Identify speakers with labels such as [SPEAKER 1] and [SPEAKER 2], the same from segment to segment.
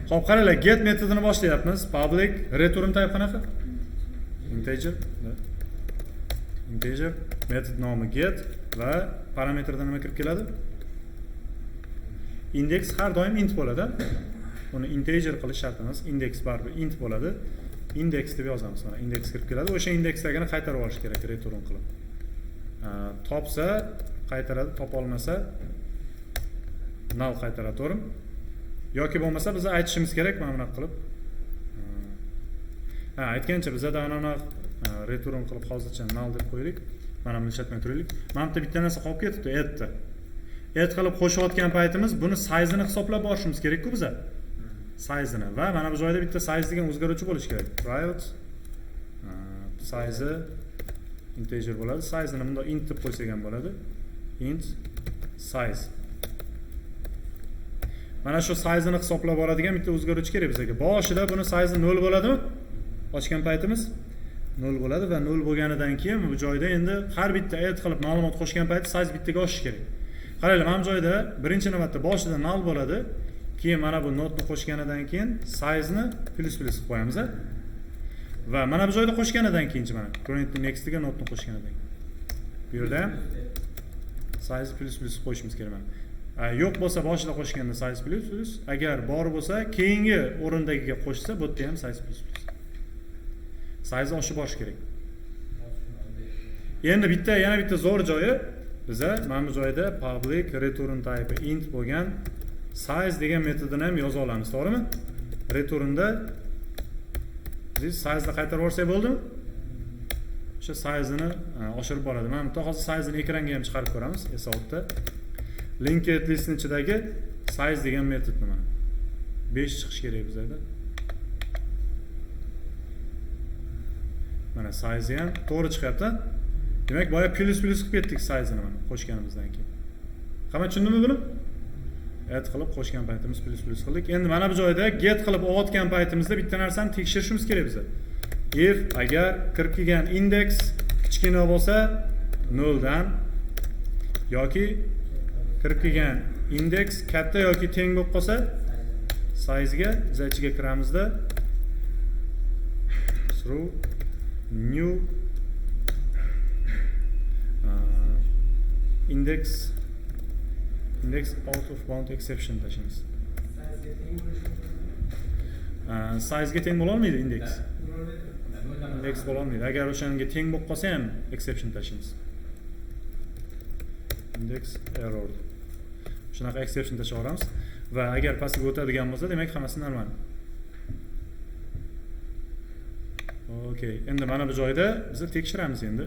[SPEAKER 1] Xo'p, qaranglar, get metodini boshlayapmiz. Public return type qanaqa? Integer. Integer metod nomi get va parametrda nima kirib keladi? Index har doim int bo'ladi. Uni integer qilish shart emas. Index baribir int bo'ladi. Index deb yozamiz. Mana index kirib keladi. O'sha indeksdagini qaytarib olish kerak return qilib. Topsa qaytaradi, topa olmasa null qaytaradi, to'g'rimi? Yoki bo'lmasa biz aytishimiz kerak mana bunaqa qilib. Aytgancha bizda ana return qilib hozircha null deb qo'ydik. Mana buni ishlatmay turaylik. Mana bitta narsa qolib ketibdi, add. Add qilib qo'shayotgan paytimiz buni size-ni hisoblab borishimiz kerak-ku bizga. Size-ni va mana bu joyda bitta size degan o'zgaruvchi bo'lishi kerak. Private size integer bo'ladi. Size-ni bunda int deb qo'ysak ham bo'ladi. Int size. Mana shu size-ni hisoblab boradigan bitta o'zgaruvchi kerak bizga. Boshida buni size 0 bo'ladimi? Ochgan paytimiz 0 bo'ladi va 0 bo'lganidan keyin bu joyda endi har bitta add qilib ma'lumot qo'shgan payti size bittaga oshishi kerak. Qaranglar, mana bu joyda birinchi navbatda boshida 0 bo'ladi. Keyin mana bu notni qo'shganidan keyin size-ni plus qilib qo'yamiz. Va mana bu joyda qo'shganidan keyinchi mana current next-ga notni qo'shganidan keyin. Bu yerda ham size plus qo'yishimiz kerak mana. Yo'q bo'lsa boshida qo'shganda size plus, agar bor bo'lsa keyingi o'rindagiga qo'shsa bu yerda ham size plus. Size oshib borish kerak. Endi yana bitta zo'r joyi biza mana bu joyda public return type int bo'lgan size degan metodini ham yoza olamiz, to'g'rimi? Returnda biz size ni qaytarib yuborsak bo'ldimi? O'sha size-ni oshirib boradi. Mana bu hozir size-ni ekranga ham chiqarib ko'ramiz, esoutda. Linked listning ichidagi size degan metodni mana 5 chiqish kerak bizda. Mana size ham to'g'ri chiqyapti. Demak, boya plus qilib ketdik size-ni mana qo'shganimizdan keyin. Hamma tushundingmi buni? Add qilib qo'shgan paytimiz plus qildik. Endi mana bu joyda get qilib olayotgan paytimizda bitta narsani tekshirishimiz kerak bizga. If agar kirib kelgan index kichkina bo'lsa 0 dan yoki kirib kelgan index katta yoki teng bo'lib qolsa size-ga biz ichiga kiramizda through new index out of bound exception tashlaymiz. Size-ga teng bo'la olmaydi index. Index bo'la olmaydi. Agar o'shanga teng bo'lib qolsa ham exception tashlaymiz. Index error. Shunaqa exception tashlayveramiz va agar pastga o'tadigan bo'lsa, demak hammasi normal. Okay, endi mana bu joyda biz tekshiramiz endi.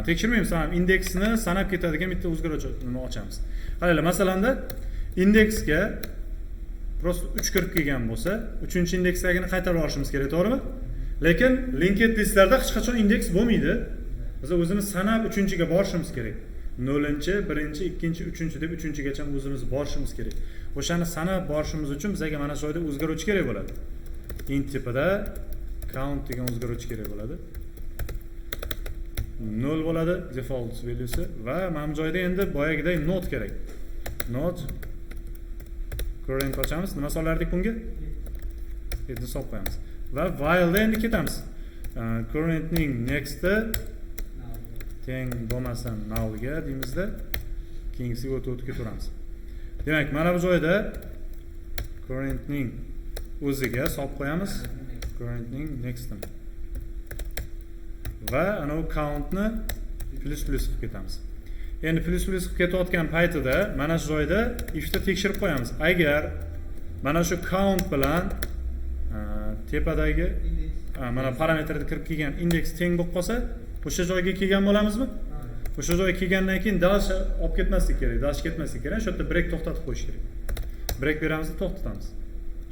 [SPEAKER 1] Tekshirmaymiz, ham indeksni sanab ketadigan bitta o'zgaruvchini ochamiz. Qaranglar, masalanda indeksga prosta 3 kirib kelgan bo'lsa, 3-indeksdagini qaytarib olishimiz kerak, to'g'rimi? Lekin linked listlarda hech qachon indeks bo'lmaydi. Biz o'zimiz sanab 3-ga borishimiz kerak. 0-chi, 1-chi, 2-chi, 3-chi deb 3-gacha o'zimiz borishimiz kerak. O'shani sanab borishimiz uchun bizga mana shu joyda o'zgaruvchi kerak bo'ladi. Int tipida count degan o'zgaruvchi kerak bo'ladi. 0 bo'ladi default valuesi va mana bu joyda endi boyagiday not kerak. Not current ochamiz. Nima solardik bunga? Endi hisob qo'yamiz. Va while da endi ketamiz. Currentning next teng bo'lmasa null ga deymizda keyingisiga o'tib ketaveramiz. Demak, mana bu joyda currentning o'ziga solib qo'yamiz. Currentning next va ana u countni plus qilib ketamiz. Endi plus qilib ketayotgan paytida mana shu joyda ifda tekshirib qo'yamiz. Agar mana shu count bilan tepadagi mana parametrda kirib kelgan indeks teng bo'lib qolsa, o'sha joyga kelgan bo'lamizmi? O'sha joyga kelgandan keyin dash olib ketmaslik kerak, dash ketmaslik kerak. Shu yerda break to'xtatib qo'yish kerak. Break beramiz, to'xtatamiz.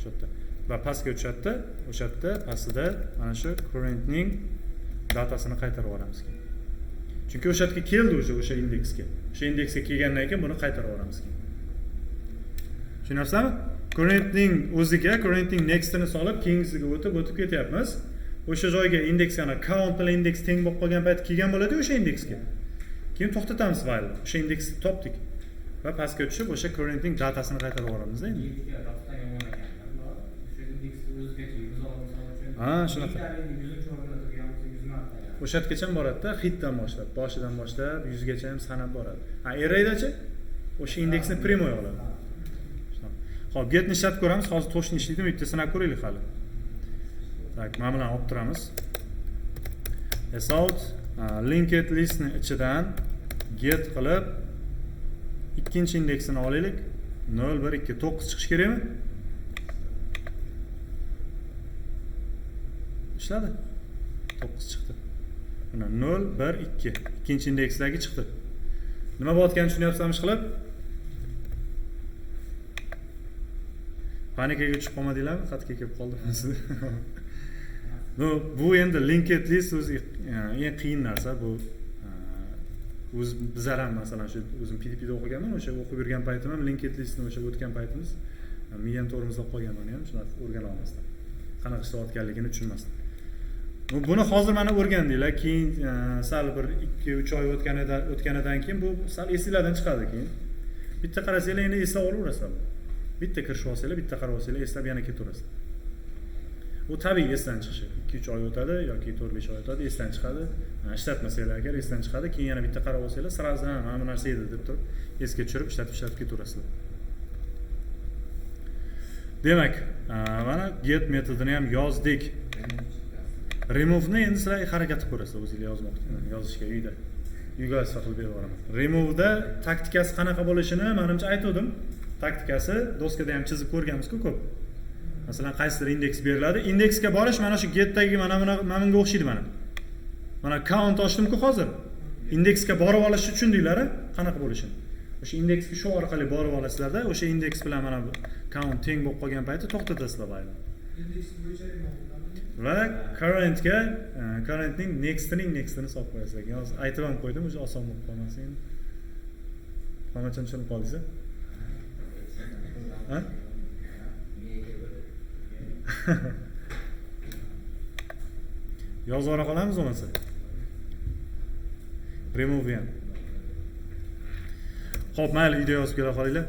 [SPEAKER 1] Shu yerda. Va pastga o'tishadi. O'sha yerda pastida mana shu currentning datasini qaytarib olamiz keyin. Chunki o'sha yerga keldi o'sha indeksga. O'sha indeksga kelgandan keyin buni qaytarib olamiz keyin. Tushunyapsizmi? Currentning o'ziga currentning next'ini solib keyingisiga o'tib ketyapmiz. O'sha joyga indeksni count bilan indeks teng bo'lib qolgan payt kelgan bo'ladi o'sha indeksga. Keyin to'xtatamiz fayl. O'sha indeksni topdik. Va pastga tushib o'sha currentning datasini qaytarib olamiz endi.
[SPEAKER 2] 100gacha 106 misol uchun.
[SPEAKER 1] Ha, shunaqa.
[SPEAKER 2] Bittaning 100 o'rnida turganimizda 100 marta.
[SPEAKER 1] O'sha yergacha boradi-da, hitdan boshlab, boshidan boshlab 100 gacha ham sanab boradi. Ha, arraydachi o'sha indeksni primoy oladi. Shunaqa. Xo'p, getni ishlab ko'ramiz. Hozir to'shni ishlaydimi, bitta sinab ko'raylik hali. Tak, mana bilan olib turamiz. Assout linked listni ichidan get qilib ikkinchi indeksini olaylik. 0 1 2 9 chiqish kerakmi? Ishladi. 9 chiqdi. Mana 0 1 2 ikkinchi indeksdagi chiqdi. Nima bo'layotganini tushunyapsizmi qilib? Panikaga tushib qolmadinglarmi? Xatga kelib qoldim sizni. Bu endi linked list o'zi eng qiyin narsa bu. O'z bizlar ham masalan shu o'zim PDP'da o'qiganman, o'sha o'qib yurgan paytim ham linked listni o'sha o'tgan paytimiz miyam to'g'rimizda qolgan uni ham shunaqa o'rgana olmasdan. Qanaqa ishlayotganligini tushunmasdan. Buni hozir mana o'rgandinglar, keyin sal bir 2-3 oy o'tganidan keyin bu sal esinglardan chiqadi keyin. Bitta qarasanglar endi eslab olaverasizlar. Bitta kirishib olsanglar, bitta qarab olsanglar eslab yana ketaverasizlar. Bu tabiiy esdan chiqishi. 2-3 oy o'tadi yoki 4-5 oy o'tadi, esdan chiqadi. Ishlatmasanglar agar esdan chiqadi, keyin yana bitta qarab olsanglar, sразу mana bu narsa edi deb turib esga tushirib ishlatib ketaverasizlar. Demak, mana get metodini ham yozdik. Remove'ni endi sizlar harakat qilib ko'rasizlar o'zingizlar yozishga uyda. Uyga qilib berib boraman. Remove'da taktikasi qanaqa bo'lishini menimcha aytdim. Taktikasi doskada ham chizib ko'rganmiz-ku ko'p. Masalan, qaysidir indeks beriladi. Indeksga borish mana shu getdagi mana bunga o'xshaydi mana. Mana count ochdim-ku hozir. Indeksga borib olishni tushundinglar-a? Qanaqa bo'lishini. O'sha indeksga shu orqali borib olasizlar-da, o'sha indeks bilan mana count teng bo'lib qolgan paytda to'xtatasizlar bayni.
[SPEAKER 2] Indeks bo'yicha
[SPEAKER 1] Va currentning next'ini solib qo'yasizlar. Hozir aytib ham qo'ydim, o'sha oson bo'lib qolmasin. Qancha tushunib qoldingiz? Ha? Yozib qolamiz bo'lmasa. Remove ham. Xo'p, mayli, uyda yozib kela qolinglar.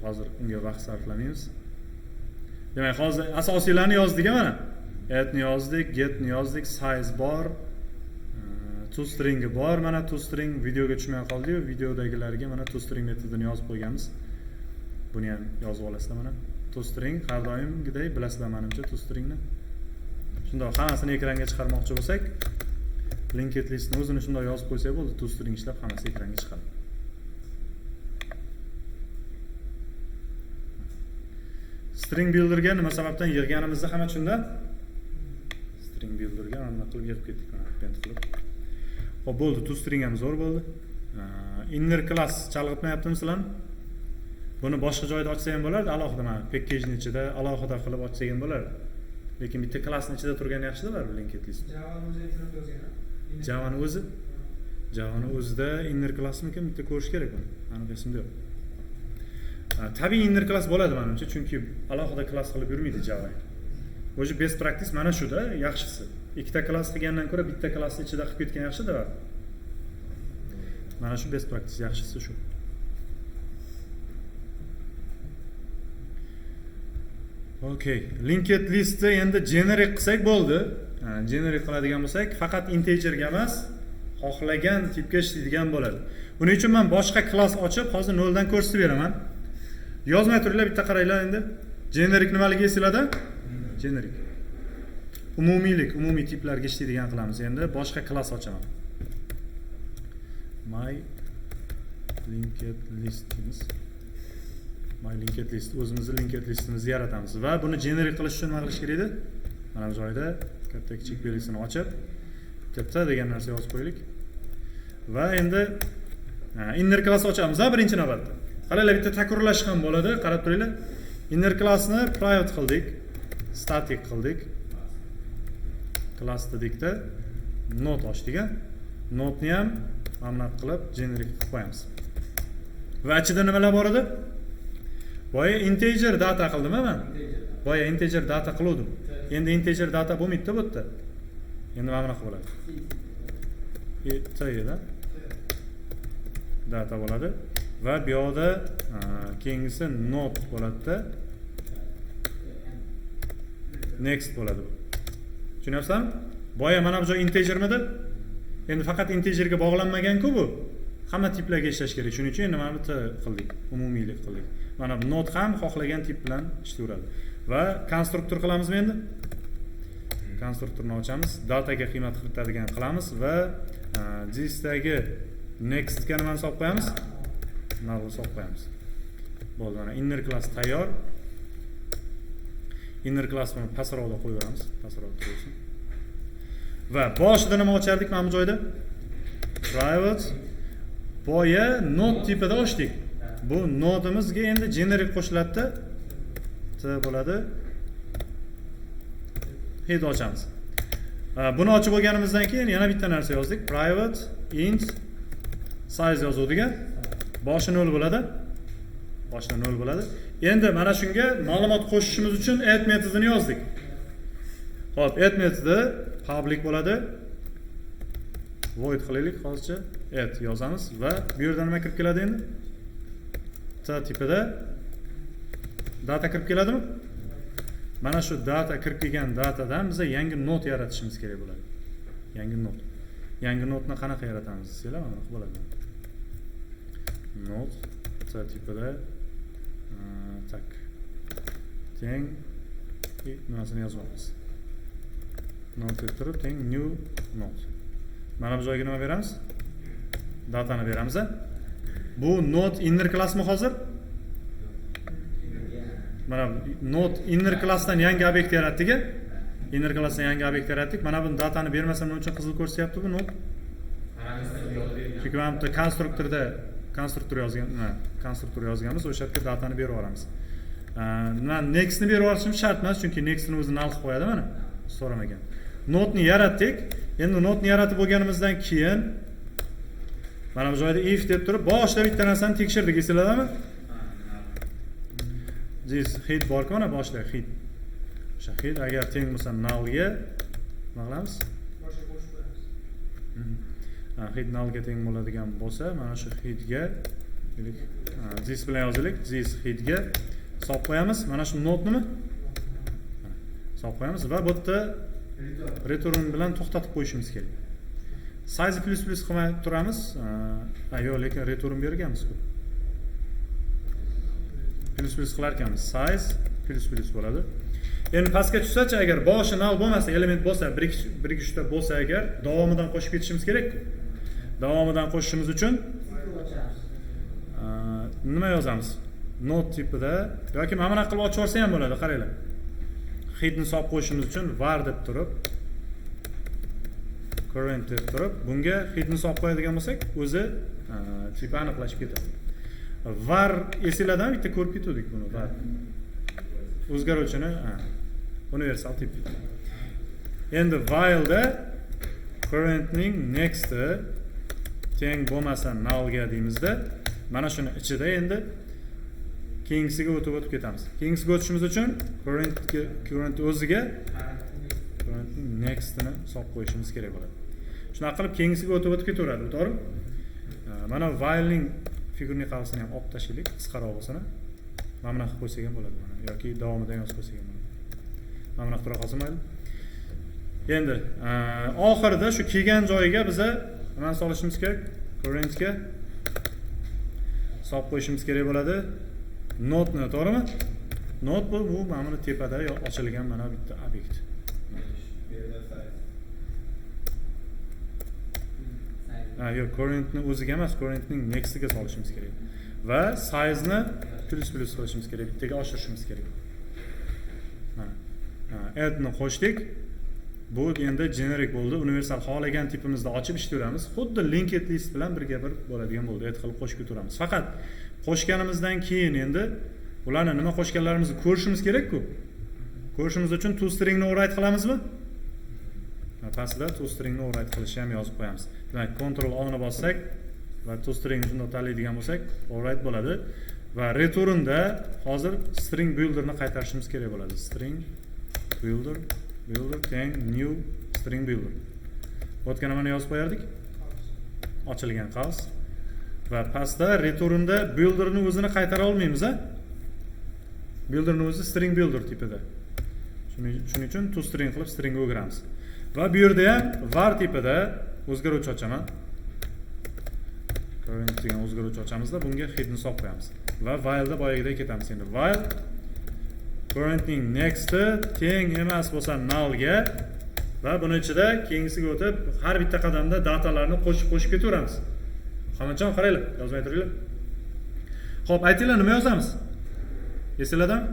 [SPEAKER 1] Hozir unga vaqt sarflamaymiz. Demak, hozir asosiylarni yozdik mana. Addni yozdik, getni yozdik, size bor, toString bor. Mana toString videoga tushmay qoldi-yu, videodagilarga mana toString metodini yozib qo'yganmiz. Buni ham yozib olasizlar mana. toString har doimgidek bilasizlar menimcha toStringni. Shunday hammasini ekranga chiqarmoqchi bo'lsak, linked listni o'zini shunday yozib qo'ysak bo'ldi, toString ishlab hammasi ekranga chiqadi. String builderga nima sababdan yig'ganimizni hamma tushunda? String builderga nima qilib yig'ib ketdik mana append qilib. Xo'p, bo'ldi, toString ham zo'r bo'ldi. Inner class chalg'itmayaptimi sizlarni? Buni boshqa joyda ochsa ham bo'lardi, alohida mana package-ning ichida alohida qilib ochsa ham bo'lardi. Lekin bitta klassning ichida turgani yaxshi-da, baribir linked list. Java'ni o'zida inner classmikan bitta ko'rish kerak uni. Aniq esimda yo'q. Tabiiy inner class bo'ladi menimcha, chunki alohida class qilib yurmaydi Java. O'zi best practice mana shu-da, yaxshisi. Ikkita class qilgandan ko'ra bitta class ichida qilib ketgan yaxshi-da. Mana shu best practice yaxshisi shu. Okay, linked listni endi generic qilsak bo'ldi. Generic qiladigan bo'lsak, faqat integerga emas, xohlagan tipga ishlaydigan bo'ladi. Buning uchun men boshqa klass ochib, hozir 0 dan ko'rsatib beraman. Yozmay turinglar, bitta qaranglar endi. Generic nimaligi esinglarda? Generic. Umumiy tiplarga ishlaydigan qilamiz. Endi boshqa klass ochaman. My linked listimiz. My linked list, o'zimizning linked listimizni yaratamiz va buni generic qilish uchun nima qilish kerak edi? Mana bu joyda katta kichik belgisini ochib, katta degan narsa yozib qo'ydik. Va endi inner class ochamiz birinchi navbatda. Qaranglar, bitta takrorlash ham bo'ladi, qarab turinglar. Inner classni private qildik, static qildik. Class dedikda node ochdik-a. Node-ni ham mana qilib generic qilib qo'yamiz. Va ichida nimalar bor edi? Boya integer data qildim men. Boya integer data qildim. Endi integer data bo'lmaydi-da bu yerda. Endi mana bunaqa bo'ladi. Tayda data bo'ladi va bu yoqda keyingisi node bo'ladi-da. next bo'ladi bu. Tushunyapsizlarmi? Boya mana bu joy integermidi? Endi faqat integerga bog'lanmagan-ku bu. Hamma tiplarga ishlash kerak. Shuning uchun endi mana bu t qildik, umumiylik qildik. Mana bu node ham xohlagan tip bilan ishlayveradi. Va konstruktorqilamizmi endi? Konstruktorni ochamiz, dataga qiymat kiritadigan qilamiz va thisdagi next ga nimani solib qo'yamiz? Null solib qo'yamiz. Bo'ldi, mana inner class tayyor. Inner class buni pastroqda qo'yamiz, pastroqda tursin. Va boshida nima ochardik mana bu joyda? Private boya node tipida ochdik. Bu nodimizga endi generic qo'shiladi. T bo'ladi. Head ochamiz. Buni ochib bo'lganimizdan keyin yana bitta narsa yozdik. Private int size yozuvdik-a. Boshi 0 bo'ladi. Boshida 0 bo'ladi. Endi mana shunga ma'lumot qo'shishimiz uchun add metodini yozdik. Xo'p, add metodi public bo'ladi. Void qilaylik hozircha. Add yozamiz va bu yerda nima kirib keladi endi? T tipida data kirib keladimi? Mana shu data kirib kelgan datadan biza yangi node yaratishimiz kerak bo'ladi. Yangi node. Yangi nodeni qanaqa yaratamiz desanglar, mana bu bo'ladi. Node T tipida tak teng nimasini yozamiz. Node turib teng new node. Mana bu joyga nima beramiz? Datani beramiz. Bu node inner classmi hozir? Mana node inner classdan yangi obyekt yaratdik. Inner classdan yangi obyekt yaratdik. Mana bu datani bermasam nima uchun qizil ko'rsatyapti bu node? Chunki mana bu konstruktorda konstruktor yozganmiz, o'sha yerga datani berib yuboramiz. Mana nextni berib yuborishim shart emas, chunki nextni o'zi null qilib qo'yadi mana. So'ramagan. Node ni yaratdik. Endi node ni yaratib bo'lganimizdan keyin mana bu joyda if deb turib, boshida bitta narsani tekshirdik, esinglardami? This head bor-ku, mana boshida head. O'sha head agar teng bo'lsa null ga nima qilamiz?
[SPEAKER 2] Boshqa qo'shib qo'yamiz.
[SPEAKER 1] Head null ga teng bo'ladigan bo'lsa, mana shu head ga this bilan yozaylik, this head ga solib qo'yamiz. Mana shu node nima? Solib qo'yamiz va bu yerda return bilan to'xtatib qo'yishimiz kerak. Size plus qilmay turamiz. Yo'q, lekin return berganmiz-ku. Plus qilar ekanmiz. Size plus bo'ladi. Endi pastga tushsa-chi, agar boshi null bo'lmasa, element bo'lsa, 1-2 ta bo'lsa agar davomidan qo'shib ketishimiz kerak-ku. Davomidan qo'shishimiz uchun nima yozamiz? Node tipida yoki mana bunaqa qilib ochib olsa ham bo'ladi, qaranglar. Headni solib qo'yishimiz uchun var deb turib, current deb turib, bunga headni solib qo'yadigan bo'lsak, o'zi tipi aniqlashib ketadi. Var esinglardan bitta ko'rib ketdik buni, var. O'zgaruvchini, universal tip. Endi while da currentning next teng bo'lmasa null ga deymizda, mana shuni ichida endi keyingisiga o'tib ketamiz. Keyingisiga o'tishimiz uchun current o'ziga currentning next'ini solib qo'yishimiz kerak bo'ladi. Shunaqa qilib keyingisiga o'tib ketaveradi, to'g'rimi? Mana while'ning figurni qavsini ham olib tashlaylik, qisqaroq bo'lsa, mana bunaqa qo'ysak ham bo'ladi, mana yoki davomidan yozib qo'ysak ham bo'ladi. Mana bunaqa tura qolsa mayli. Endi oxirida shu kelgan joyiga biza nimani solishimiz kerak? Currentga solib qo'yishimiz kerak bo'ladi. Node-ni, to'g'rimi? Node bu mana buni tepada ochilgan mana bitta obyekt. Yo'q, currentni o'ziga emas, currentning next'iga solishimiz kerak. Va size-ni plus qilishimiz kerak, bittaga oshirishimiz kerak. Mana. Add-ni qo'shdik. Bu endi generic bo'ldi. Universal xohlagan tipimizda ochib ishlayveramiz. Xuddi linked list bilan birga-bir bo'ladigan bo'ldi. Add qilib qo'shib ketaveramiz. Faqat qo'shganimizdan keyin endi ularni nima qo'shganlarimizni ko'rishimiz kerak-ku. Ko'rishimiz uchun toStringni override qilamizmi? Pastda toStringni override qilishni ham yozib qo'yamiz. Demak, Ctrl O ni bossak va toStringni shunday tanlaydigan bo'lsak, override bo'ladi va returnda hozir string builderni qaytarishimiz kerak bo'ladi. String builder teng new string builder. O'tgan nimani yozib qo'yardik? Ochilgan qavs. Va pastda returnda builderni o'zini qaytara olmaymiz, a? Builderni o'zi string builder tipida. Shuning uchun toString qilib stringga o'giramiz. Va bu yerda ham var tipida o'zgaruvchi ochaman. Current degan o'zgaruvchi ochamizda bunga hidni solib qo'yamiz. Va while'da boyagidek ketamiz endi. While currentning next'i teng emas bo'lsa nullga va buni ichida keyingisiga o'tib har bitta qadamda datalarni qo'shib ketaveramiz. Hammajon qaranglar, yozmay turinglar. Xo'p, aytinglar nima yozamiz? Esinglardami?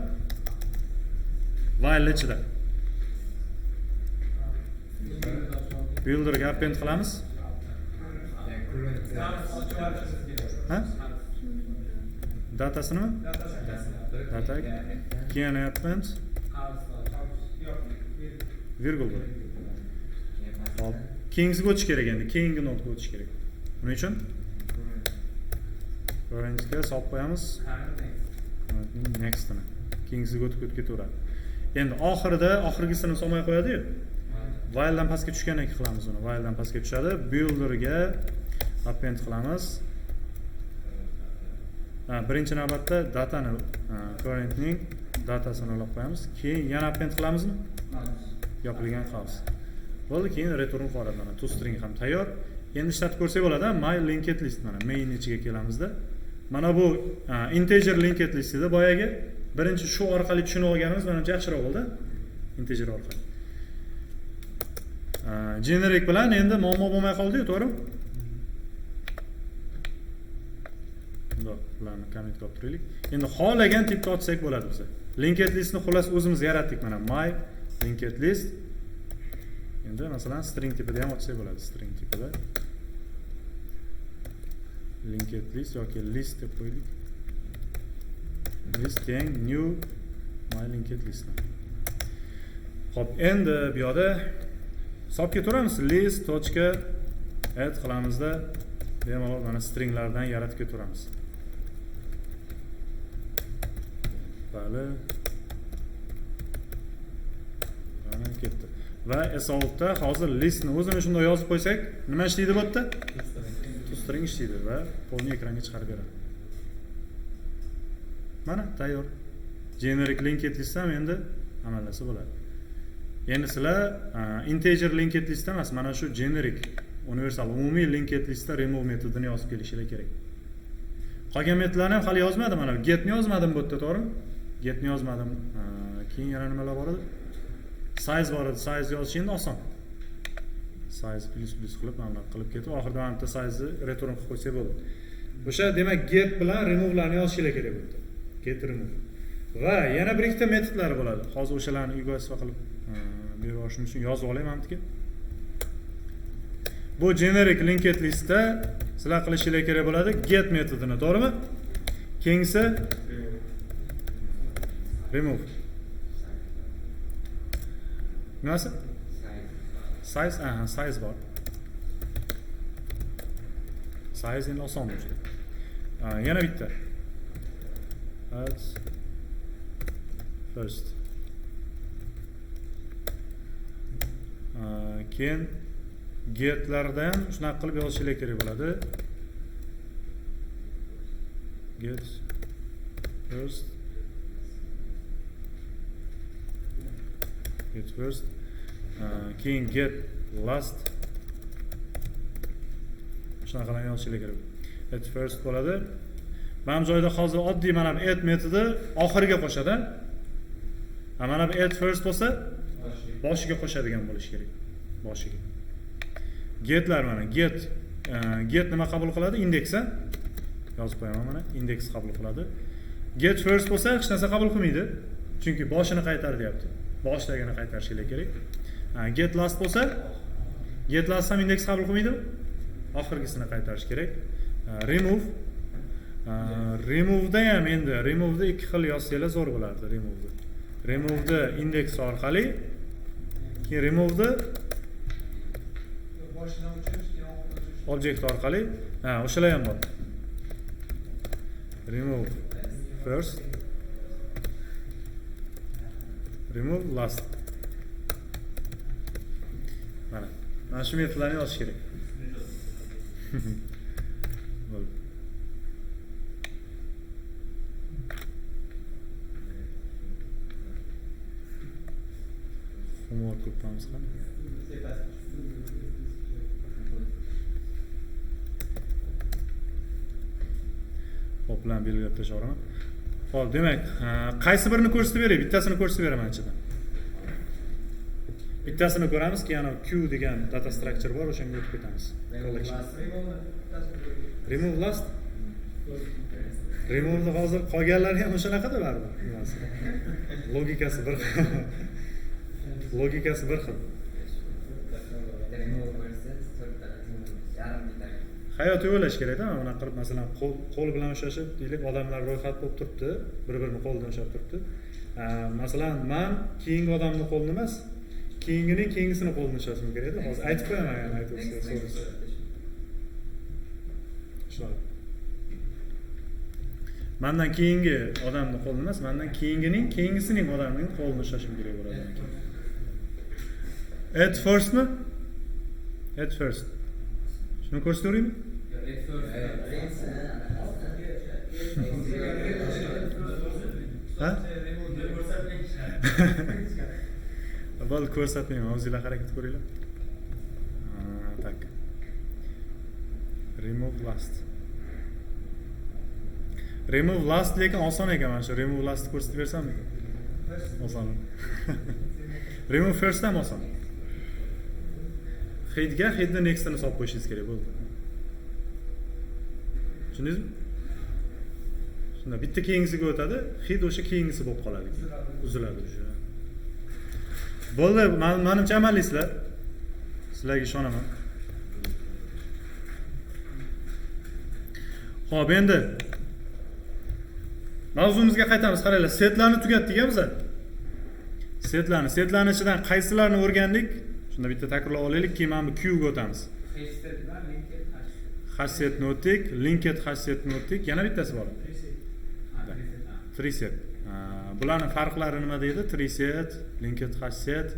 [SPEAKER 1] While ichida. Builder'ga append qilamiz. Ha? Datasini mi? Data. Keyin append virgul bo'ladi. Hop. Keyingisiga o'tish kerak endi. Keyingi nodga o'tish kerak. Buning uchun currentga solib qo'yamiz. Next'ni. Keyingisiga o'tib ketaveradi. Endi oxirgisini solmay qo'yadi-yu. While'dan pastga tushgandan keyin qilamiz uni. While'dan pastga tushadi. Builder'ga append qilamiz. Birinchi navbatda datani currentning datasini olib qo'yamiz. Keyin yana append qilamizmi? Yopilgan qolsa. Bo'ldi, keyin return qiladi mana. ToString ham tayyor. Endi ishlatib ko'rsak bo'ladi. My linked list mana main ichiga kelamizda. Mana bu integer linked listida boyagi birinchi shu orqali tushunib olganimiz menimcha yaxshiroq bo'ldi. Integer orqali. Generic bilan endi muammo bo'lmay qoldi-yu, to'g'rimi? Bularni comment qilib turaylik. Endi xohlagan tipda ochsak bo'ladi bizga. Linked listni xullas o'zimiz yaratdik mana. My linked list. Endi masalan string tipida ham ochsak bo'ladi. String tipida linked list yoki list deb qo'ydik. List teng new my linked list. Xo'p, endi bu yerda hisobga ketaveramiz. list.add qilamizda bemalol mana stringlardan yaratib ketaveramiz. Bali. Mana ketdi. Va so'ngda hozir listni o'zini shunday yozib qo'ysak, nima ishlaydi bu yerda? ToString ishlaydi va polni ekranga chiqarib beradi. Mana tayyor. Generic linked list ham endi amallasa bo'ladi. Endi sizlar integer linked list emas, mana shu generic universal umumiy linked listda remove metodini yozib kelishingiz kerak. Qolgan metodlarni ham hali yozmadim, mana getni yozmadim bu yerda, to'g'rimi? Getni yozmadim. Keyin yana nimalar bor edi? Size bor edi. Size yozish endi oson. Size plus qilib mana qilib ketib, oxirida mana bitta size'ni return qilib qo'ysak bo'ladi. O'sha demak get bilan remove'larni yozishingiz kerak bo'ldi. Get remove. Va yana bir ikkita metodlar bo'ladi. Hozir o'shalarni uyga isfa qilib berib olishim uchun yozib olayman hammaga. Bu generic linked listda sizlar qilishingiz kerak bo'ladi get metodini, to'g'rimi? Keyingisi remove. Nimasi? Size, size bor. Size endi oson bo'ladi. Yana bitta. Add first. Keyin getlarda ham shunaqa qilib yozishingiz kerak bo'ladi. Get first. Get first. Keyin get last. Shunaqa qilib yozishingiz kerak. Get first bo'ladi. Mana bu joyda hozir oddiy mana bu add metodi oxiriga qo'shadi. Mana bu add first bo'lsa boshiga qo'shadigan bo'lish kerak. Boshiga. Getlar mana get nima qabul qiladi? Indeksni yozib qo'yaman mana. Indeks qabul qiladi. Get first bo'lsa hech narsa qabul qilmaydi. Chunki boshini qaytar deyapti. Boshlagini qaytarishingiz kerak. Get last bo'lsa get last ham indeks qabul qilmaydimi? Oxirgisini qaytarish kerak. Remove. Remove'da ham endi remove'da ikki xil yozsangiz zo'r bo'lardi remove'da. Remove'da indeks orqali keyin remove'da object orqali o'shalar ham bor. Remove first, remove last. Mana shu metodlarni yozish kerak. Bo'ldi. homework qilibmiz qani. Hop bilan belgilab tashlayveraman. Xo'p, demak, qaysi birini ko'rsatib beray? Bittasini ko'rsatib beraman ichidan. Bittasini ko'ramiz, keyin Q degan data structure bor, o'shanga o'tib ketamiz. Remove last. Remove hozir qolganlari ham o'shanaqada baribir. Logikasi bir xil. Logikasi bir xil. Hayot o'ylash kerak-da, mana qilib masalan qo'l bilan ushlashib, deylik odamlar ro'yxat bo'lib turibdi, bir-birini qo'ldan ushlab turibdi. Masalan, men keyingi odamning qo'lini emas, keyingisini qo'lini ushlashim kerak-da. Hozir aytib qo'yaman, yana aytib so'raysiz. Shular. Mendan keyingi odamning qo'lini emas, mendan keyingisining odamining qo'lini ushlashim kerak bo'ladi. At firstmi? At first. Shuni ko'rsataymi? Ha? Bo'ldi, ko'rsatmayman, o'zingizlar harakat ko'ringlar. Tak. Remove last. Remove last lekin oson ekan, mana shu remove last ko'rsatib bersammi? Oson. Remove first ham oson. Headni next'ini solib qo'yishingiz kerak bo'ldi. Tushundingizmi? Shunda bitta keyingisiga o'tadi, head o'sha keyingisi bo'lib qoladi. Uziladi o'sha. Bo'ldi, menimcha amalliysizlar. Sizlarga ishonaman. Xo'p, endi mavzumizga qaytamiz. Qaranglar, setlarni tugatdik-a biz. Setlarning ichidan qaysilarini o'rgandik? Shunda bitta takrorlab olaylik, keyin mana bu Q ga o'tamiz. Hashsetni o'tdik, linked hashsetni o'tdik, yana bittasi bor. Treeset. Bularning farqlari nima deydi? Treeset, linked hashset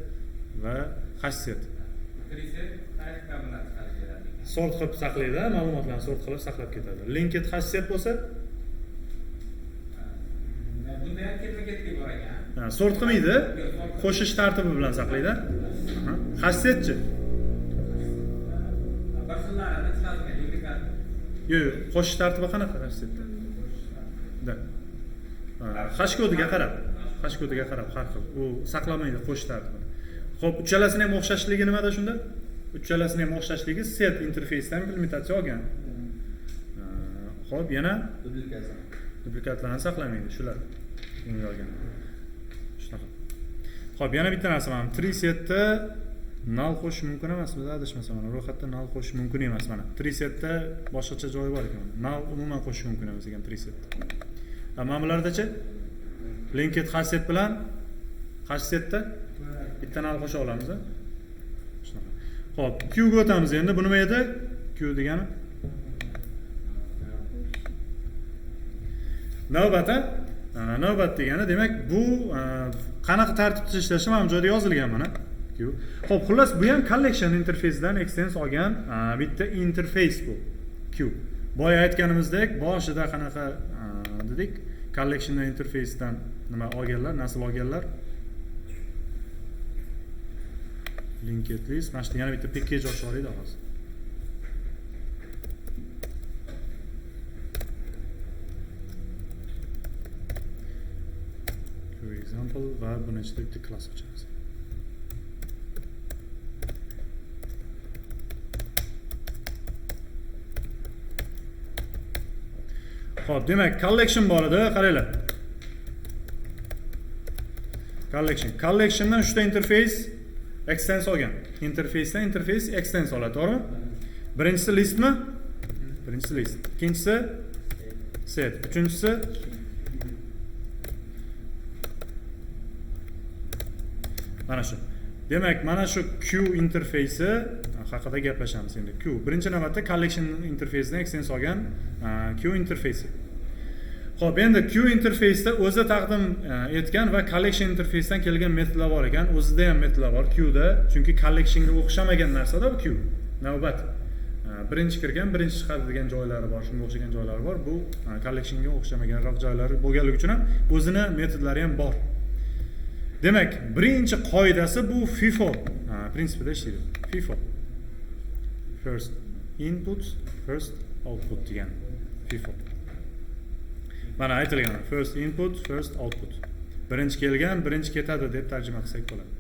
[SPEAKER 1] va hashset.
[SPEAKER 3] Treeset tarixga bilan chiqarib beradi.
[SPEAKER 1] Sort qilib saqlaydi, ma'lumotlarni sort qilib saqlab ketadi. Linked hashset bo'lsa,
[SPEAKER 3] bunda ham ketma-ketlik bor ekan.
[SPEAKER 1] Sort qilmaydi, qo'shish tartibi bilan saqlaydi. Hashsetchi.
[SPEAKER 3] Barchalarni chiqarmaydi,
[SPEAKER 1] Yo'q, qo'shish tartibi qanaqa hashsetda? Da. Hash kodiga qarab har xil. U saqlamaydi qo'shish tartibini. Xo'p, uchalasining ham o'xshashligi nimada shunda? Uchalasining ham o'xshashligi set interfeysdan implementatsiya olgan. Xo'p, yana duplikatlarni saqlamaydi shular. Bunga olgan. Shunaqa. Xo'p, yana bitta narsa mana treesetda null qo'shish mumkin emas, biz adashmasam mana ro'yxatda null qo'shish mumkin emas mana. Treesetda boshqacha joyi bor ekan. Null umuman qo'shish mumkin emas ekan treesetda. Mana bulardachi linked hashset bilan hashsetda bitta null qo'sha olamiz. Shunaqa. Xo'p, Q ga o'tamiz endi. Bu nima edi? Q degani navbat degani, demak bu qanaqa tartibda ishlashi mana bu joyda yozilgan mana. Xo'p, xullas bu ham collection interfeysdan extens olgan bitta interfays bu. Q. Boya aytganimizdek, boshida qanaqa dedik? Collection interfaysdan nima olganlar, nasl olganlar? Linked list. Mana shu yana bitta package ochib olaylik hozir. Example va buni ichida bitta class ochamiz. Xo'p, demak, collection bor edi, qaranglar. Collectiondan 3 ta interface extens olgan. Interfacedan interface extens oladi, to'g'rimi? Birinchisi listmi? Birinchisi list. Ikkinchisi set. Uchinchisi mana shu. Demak, mana shu Q interfeysi haqida gaplashamiz endi. Q birinchi navbatda collection interfeysidan extens olgan Q interfeysi. Xo'p, endi Q interfeysda o'zi taqdim etgan va collection interfeysdan kelgan metodlar bor ekan. O'zida ham metodlar bor Qda, chunki collectionga o'xshamagan narsada bu Q. Navbat. Birinchi kirgan, birinchi chiqadigan joylari bor, shunga o'xshagan joylari bor. Bu collectionga o'xshamaganroq joylari bo'lganligi uchun ham o'zini metodlari ham bor. Demak, birinchi qoidasi bu FIFO prinsipida ishlaydi. FIFO. First input, first output degan. FIFO. Mana aytilgan first input, first output. Birinchi kelgan, birinchi ketadi deb tarjima qilsak bo'ladi.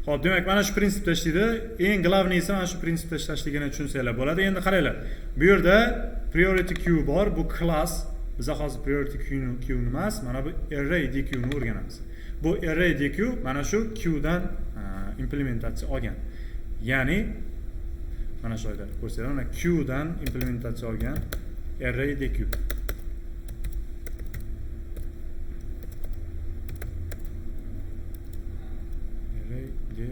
[SPEAKER 1] Xo'p, demak, mana shu prinsipda ishlaydi. Eng glavniysi mana shu prinsipda ishlashligini tushunsanglar bo'ladi. Endi qaranglar. Bu yerda priority queue bor, bu class. Biz hozir priority queue emas, mana bu array deq ni o'rganamiz. Bu array deq mana shu queue dan implementatsiya olgan. Ya'ni mana shu yerda ko'rsatadi, mana queue dan implementatsiya olgan array deq. Array deq.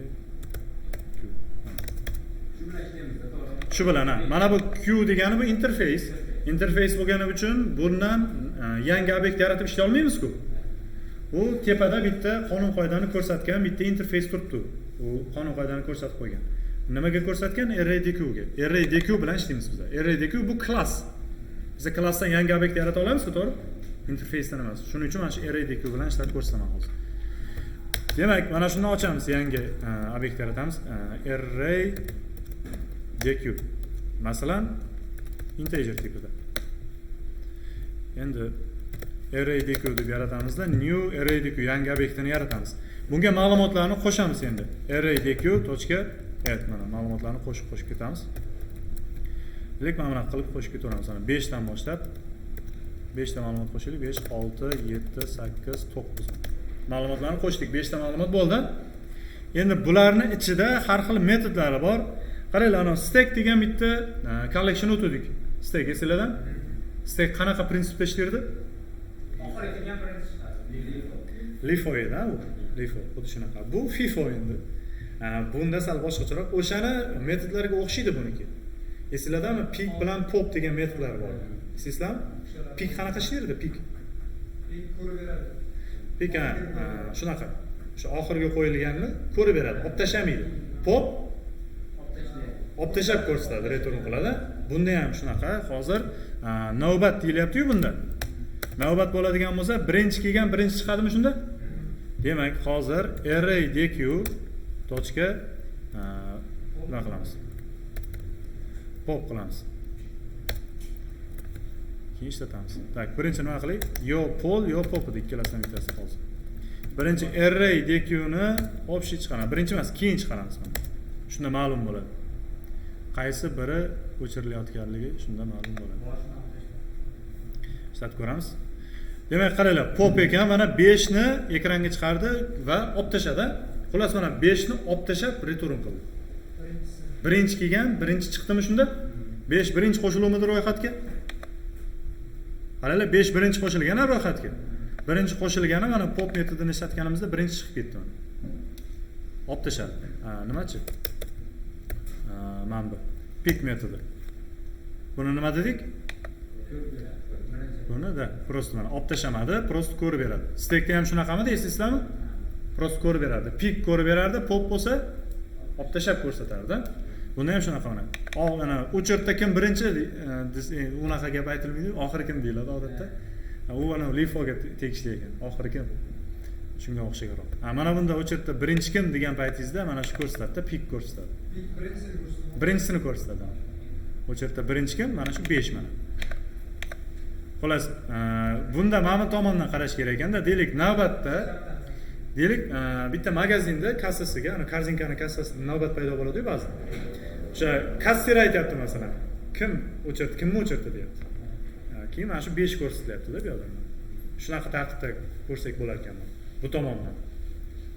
[SPEAKER 1] Shu bilan mana bu queue degani bu interface. Interface bo'lgani uchun bundan yangi obyekt yaratib ishlay olmaymiz-ku. U tepada bitta qonun qoidani ko'rsatgan, bitta interface turibdi. U qonun qoidani ko'rsatib qo'ygan. Nimaga ko'rsatgan? Array deq ga. Array deq bilan ishlaymiz biz. Array deq bu class. Biz klassdan yangi obyekt yarata olamiz-ku, to'g'ri? Interfacedan emas. Shuning uchun mana shu array deq bilan ishlatib ko'rsataman hozir. Demak, mana shuni ochamiz, yangi obyekt yaratamiz. Array deq. Masalan, integer tipida. Endi array deq deb yaratamizda new array deq yangi obyektini yaratamiz. Bunga ma'lumotlarni qo'shamiz endi. Array deq add mana ma'lumotlarni qo'shib ketamiz. Lek mana bunaqa qilib qo'shib ketaveramiz. Mana 5 dan boshlab 5 ta ma'lumot qo'shaylik. 5, 6, 7, 8, 9. Ma'lumotlarni qo'shdik. 5 ta ma'lumot bo'ldi. Endi bularning ichida har xil metodlari bor. Qaranglar, ana stack degan bitta collection o'tdik. Stack esinglardan? Stack qanaqa prinsipda ishlardi?
[SPEAKER 3] Oxiriga kelgan birinchi chiqadi.
[SPEAKER 1] LIFO edi, u. LIFO, xuddi shunaqa. Bu FIFO endi. Bunda sal boshqacharoq. O'shani metodlarga o'xshaydi buniki. Esinglardami? Pick bilan pop degan metodlar bor. Eslaysizlarmi? Pick qanaqa ishlardi? Pick
[SPEAKER 2] ko'rib beradi.
[SPEAKER 1] Pick shunaqa. Shu oxirga qo'yilganni ko'rib beradi, olib tashlamaydi. Pop olib tashlab ko'rsatadi, return qiladi. Bunda ham shunaqa. Hozir navbat deyilyapti-ku bunda. Navbat bo'ladigan bo'lsa, birinchi kelgan birinchi chiqadimi shunda? Demak, hozir array deq tochka nima qilamiz? Pop qilamiz. Keyin ishlatamiz. Tak, birinchi nima qilaylik? Yo pol, yo pop deb ikkalasidan bittasi hozir. Birinchi array deq ni общий chiqaramiz. Birinchi emas, keyin chiqaramiz. Shunda ma'lum bo'ladi. Qaysi biri o'chirilayotganligi shunda ma'lum bo'ladi. Ishlatib ko'ramiz. Demak, qaranglar, pop ekan, mana 5 ni ekranga chiqardi va olib tashladi. Xullas, mana 5 ni olib tashlab return qildi. Birinchi kelgan, birinchi chiqdimi shunda? 5 birinchi qo'shiluvmidi ro'yxatga? Qaranglar, 5 birinchi qo'shilgan ro'yxatga. Birinchi qo'shilgani mana pop metodini ishlatganimizda birinchi chiqib ketdi. Olib tashladi. Nimachi? Mana bu pick metodi. Buni nima dedik? Buni da prosta mana olib tashamadi, prosta ko'rib beradi. Stackda ham shunaqami deysizlarmi? Prosta ko'rib beradi. Pick ko'rib berardi, pop bo'lsa olib tashab ko'rsatardi. Bunda ham shunaqa mana. Mana o'chirtda kim birinchi unaqa gap aytilmaydi, oxiri kim deyiladi odatda. U mana LIFOga tegishli ekan. Oxiri kim? Shunga o'xshaganroq. Mana bunda o'chirtda birinchi kim degan paytingizda mana shu ko'rsatadi, pick ko'rsatadi. Birinchisini ko'rsatadi. O'chirtda birinchi kim? Mana shu 5 mana. Xolos, bunda mana bu tomondan qarash kerak ekanda, deylik navbatda deylik bitta magazinda kassasiga, ana korzinkani kassasida navbat paydo bo'ladi-ku ba'zan. O'sha kassir aytayapti masalan, kim o'chirdi, kimni o'chirdi deyapti. Keyin mana shu 5 ko'rsatilyapti-da bu yerda. Shunaqa tartibda ko'rsak bo'lar ekan. Bu tomondan.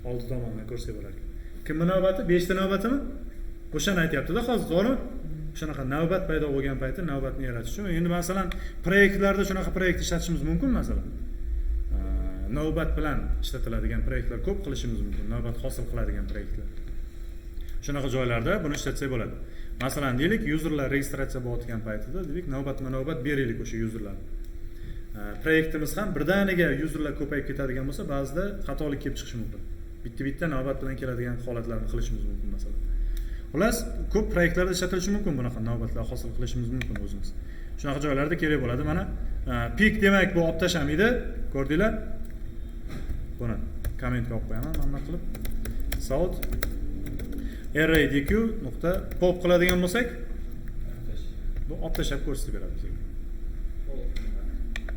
[SPEAKER 1] Oldi tomondan ko'rsak bo'lar ekan. Kimning navbati? 5 ta navbatimi? O'shani aytayapti-da hozir, to'g'rimi? Shunaqa navbat paydo bo'lgan paytda navbatni yaratish uchun. Endi masalan, proyektlarda shunaqa proyekt ishlatishimiz mumkin masalan. Navbat bilan ishlatiladigan proyektlar ko'p qilishimiz mumkin, navbat hosil qiladigan proyektlar. Shunaqa joylarda buni ishlatsak bo'ladi. Masalan, deylik, userlar registratsiya bo'layotgan paytida deylik, navbatma-navbat beraylik o'sha userlarni. Proyektimiz ham birdaniga userlar ko'payib ketadigan bo'lsa, ba'zida xatolik kelib chiqishi mumkin. Bitta-bitta navbat bilan keladigan holatlarni qilishimiz mumkin masalan. Xullas, ko'p proyektlarda ishlatilishi mumkin bunaqa navbatlar hosil qilishimiz mumkin o'zimiz. Shunaqa joylarda kerak bo'ladi. Mana pick demak bu olib tashlamaydi, ko'rdinglar? buni kommentga olib qo'yaman mana bunaqa qilib. Sout array deq nuqta pop qiladigan bo'lsak, bu optashlab ko'rsatib beradi bizga.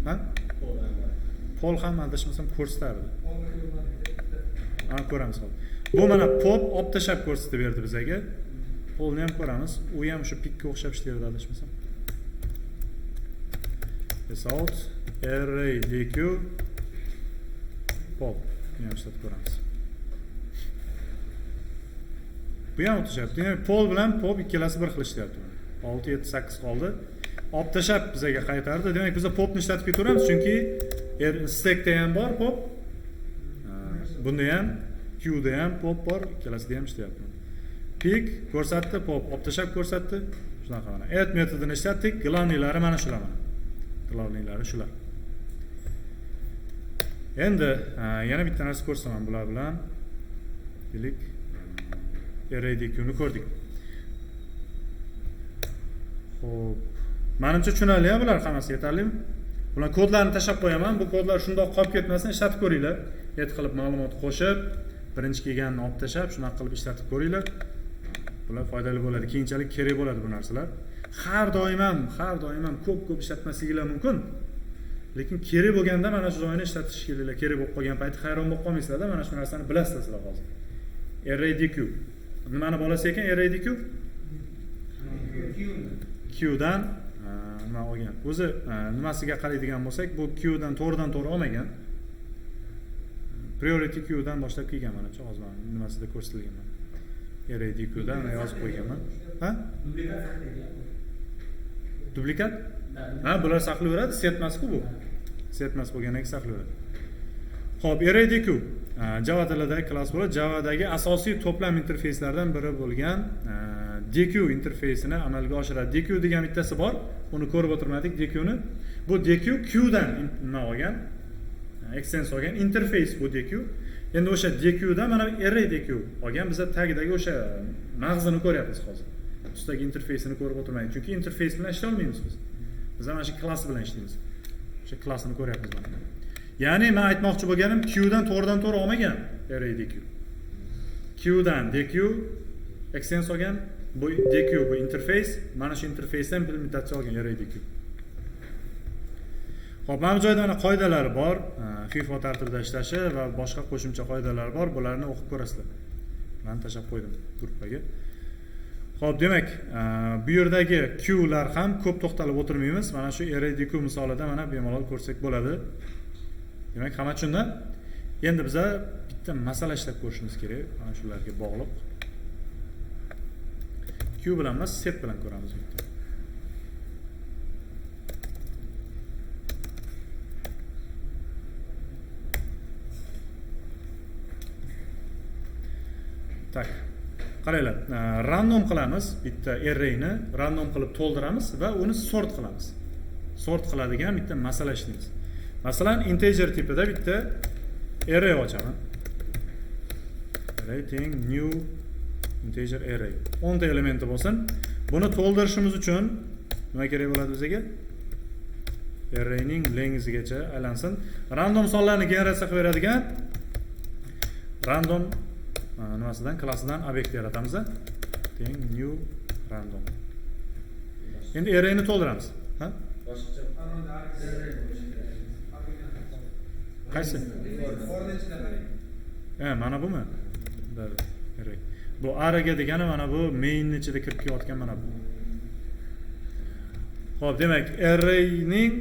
[SPEAKER 1] Ha? Pol ham adashmasam ko'rsatardi. Ana ko'ramiz hozir. Bu mana pop optashlab ko'rsatib berdi bizga. Polni ham ko'ramiz. U ham shu pikka o'xshab ishlaydi adashmasam. Sout array deq pop ham ishlatib ko'ramiz. Bu ham o'tishyapti. Demak, pol bilan pop ikkalasi bir xil ishlayapti. 6, 7, 8 qoldi. Optashab bizga qaytardi. Demak, biz popni ishlatib ketaveramiz, chunki stackda ham bor pop. Bunda ham queue'da ham pop bor, ikkalasida ham ishlayapti. Pick ko'rsatdi, pop optashab ko'rsatdi. Shunaqa mana. Add metodini ishlatdik. Glavniylari mana shular mana. Glavniylari shular. Endi yana bitta narsa ko'rsaman bular bilan. Delik array deqni ko'rdik. Xo'p, menimcha tushunarli bular hammasi yetarlimi? Bular kodlarni tashlab qo'yaman. Bu kodlar shundoq qolib ketmasin, ishlatib ko'ringlar. Add qilib ma'lumot qo'shib, birinchi kelganini olib tashlab, shunaqa qilib ishlatib ko'ringlar. Bular foydali bo'ladi. Keyinchalik kerak bo'ladi bu narsalar. Har doim ham ko'p ishlatmasliginglar mumkin. Lekin kerak bo'lganda mana shu joyini ishlatishinglar kerak bo'lib qolgan payti hayron bo'lib qolmaysizlar-da, mana shu narsani bilasizlar sizlar hozir. Array deq. Nimani bolasi ekan array deq? Queue'dan nima olgan? O'zi nimasiga qaraydigan bo'lsak, bu queue'dan to'g'ridan-to'g'ri olmagan. Priority queue'dan boshlab kelgan mana-chi, hozir nimasida ko'rsatilgan. Array deqdan yozib qo'yganman. Ha? Duplikat? Ha, bular saqlayveradi, set emas-ku bu. Set emas bo'lgandan keyin saqlayveradi. Xo'p, array deq Java tilidagi klass bo'ladi. Javadagi asosiy to'plam interfeyslardan biri bo'lgan deq interfeysini amalga oshiradi. Deq degan bittasi bor. Uni ko'rib o'tirmadik deqni. Bu deq queue'dan nima olgan? Extens olgan interface bu deq. Endi o'sha deqdan mana array deq olgan. Biz tagidagi o'sha mag'zini ko'ryapmiz hozir. Ustidagi interfeysini ko'rib o'tirmaymiz. Chunki interfeys bilan ishlay olmaymiz biz. Biz mana shu klass bilan ishlaymiz. O'sha klassini ko'ryapmiz mana. Ya'ni men aytmoqchi bo'lganim queue'dan to'g'ridan-to'g'ri olmagan array deq. Queue'dan deq extens olgan, bu deq bu interface, mana shu interfaysdan implementatsiya olgan array deq. Xo'p, mana bu joyda mana qoidalari bor, FIFO tartibida ishlashi va boshqa qo'shimcha qoidalar bor. Bularni o'qib ko'rasizlar. Men tashlab qo'ydim gruppaga. Xo'p, demak, bu yerdagi queue'lar ham ko'p to'xtalib o'tirmaymiz. Mana shu array deq misolida mana bemalol ko'rsak bo'ladi. Demak, hamma tushunda. Endi biz bitta masala ishlab ko'rishimiz kerak, mana shularga bog'liq. Queue bilan emas, set bilan ko'ramiz bitta. Tak. Qaranglar, random qilamiz bitta arrayni, random qilib to'ldiramiz va uni sort qilamiz. Sort qiladigan bitta masala ishlaymiz. Masalan, integer tipida bitta array ochaman. Array teng new integer array. 10 ta elementi bo'lsin. Buni to'ldirishimiz uchun nima kerak bo'ladi bizga? Arrayning length'igacha aylansin. Random sonlarni generatsiya qilib beradigan random nimasidan klassidan obyekt yaratamiz. Teng new random. Endi arrayni to'ldiramiz. Ha? Qaysi? Mana bumi? Array. Bu arrayga degani mana bu mainning ichida kirib kelayotgan mana bu. Xo'p, demak, arrayning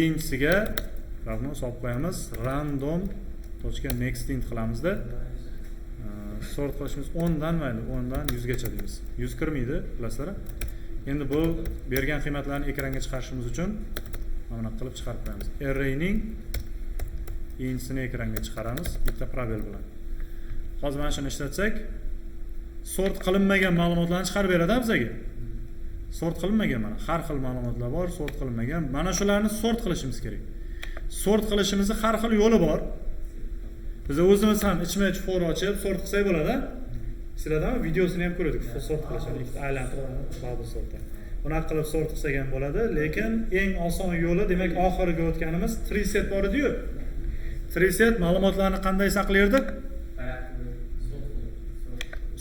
[SPEAKER 1] inchisiga ravno solib qo'yamiz. Random.next int qilamizda. Sort qilishimiz 10 dan mayli, 10 dan 100 gacha deymiz. 100 kirmaydi, bilasizlar. Endi bu bergan qiymatlarni ekranga chiqarishimiz uchun mana bunaqa qilib chiqarib qo'yamiz. Arrayning inchini ekranga chiqaramiz bitta probel bilan. Hozir mana shuni ishlatsak, sort qilinmagan ma'lumotlarni chiqarib beradi bizga. Sort qilinmagan mana har xil ma'lumotlar bor, sort qilinmagan. Mana shularni sort qilishimiz kerak. Sort qilishimizning har xil yo'li bor. Biz o'zimiz ham ichma-ich for ochib sort qilsak bo'ladi. Sizlardan videosini ham ko'rdik, sort qilishni, ikkita aylantirib, bubble sort. Bunaqa qilib sort qilsak ham bo'ladi, lekin eng oson yo'li, demak, oxiriga o'tganimiz 3 set bor edi-yu. Treeset ma'lumotlarni qanday saqlaydi?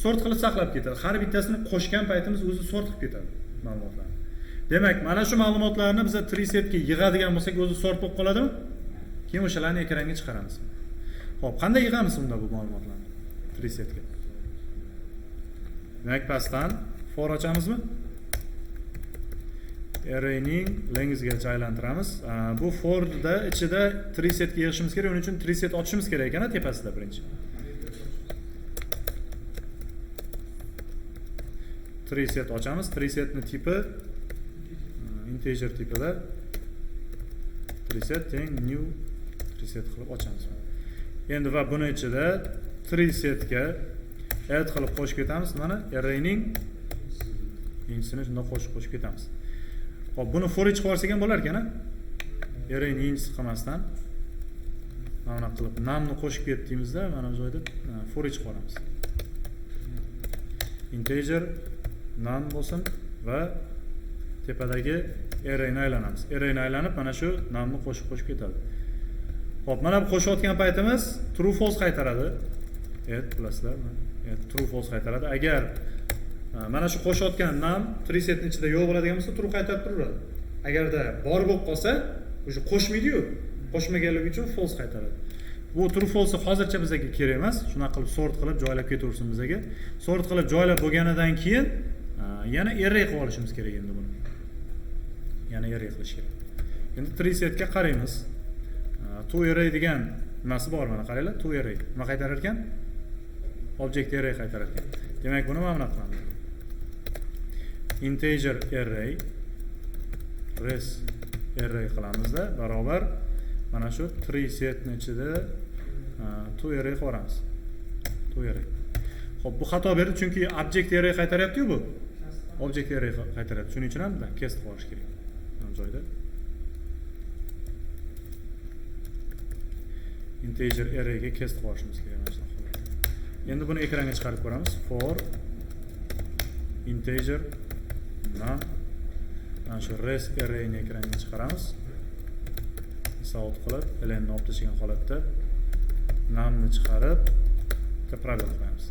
[SPEAKER 1] Sort qilib saqlab ketadi. Har bittasini qo'shgan paytimiz o'zi sort qilib ketadi ma'lumotlarni. Demak, mana shu ma'lumotlarni biz Treesetga yig'adigan bo'lsak, o'zi sort bo'lib qoladimi? Keyin o'shalarni ekranga chiqaramiz. Xo'p, qanday yig'amiz unda bu ma'lumotlarni Treesetga? Demak, pastdan for ochamizmi? Arrayning length'igacha aylantiramiz. Bu forda ichida Treesetga yig'ishimiz kerak, uning uchun Treeset ochishimiz kerak ekan tepasida birinchi. Treeset ochamiz. Treesetning tipi integer tipida. Treeset teng new Treeset qilib ochamiz. Endi va buni ichida Treesetga add qilib qo'shib ketamiz. Mana arrayning ingisini shunday qo'shib ketamiz. Xo'p, buni for each qilib olsak ham bo'lar ekan-a? Arrayning ingisi qilmasdan mana qilib numni qo'shib ketdingizda, mana bu joyda for each qilamiz. Integer num bo'lsin va tepadagi arrayni aylanamiz. Arrayni aylanib mana shu numni qo'shib ketadi. Xo'p, mana bu qo'shayotgan paytimiz true false qaytaradi. Bilasizlar, true false qaytaradi. Agar mana shu qo'shayotgan num Treesetning ichida yo'q bo'ladigan bo'lsa, true qaytarib turaveradi. Agarda bor bo'lib qolsa, o'sha qo'shmaydi-yu, qo'shmaganligi uchun false qaytaradi. Bu true false hozircha bizga kerak emas. Shunaqa qilib sort qilib joylab ketaversin bizga. Sort qilib joylab bo'lganidan keyin yana array qilib olishimiz kerak endi buni. Yana array qilish kerak. Endi Treesetga qaraymiz. To array degan nimasi bor mana qaranglar, to array. Nima qaytarar ekan? Object array qaytarar ekan. Demak, buni mana bunaqa qilamiz. Integer array res array qilamizda barobar mana shu Treesetning ichida to array qilamiz. To array. Xo'p, bu xato berdi chunki object array qaytaryapti-ku bu. Object array qaytaryapti. Shuning uchun ham cast qilish kerak. Bu joyda integer arrayga cast qilishimiz kerak mana shu holatda. Endi buni ekranga chiqarib ko'ramiz. For integer num mana shu res arrayni ekranga chiqaramiz. Sort qilib, elenni olib tashlagan holatda numni chiqarib probel qo'yamiz.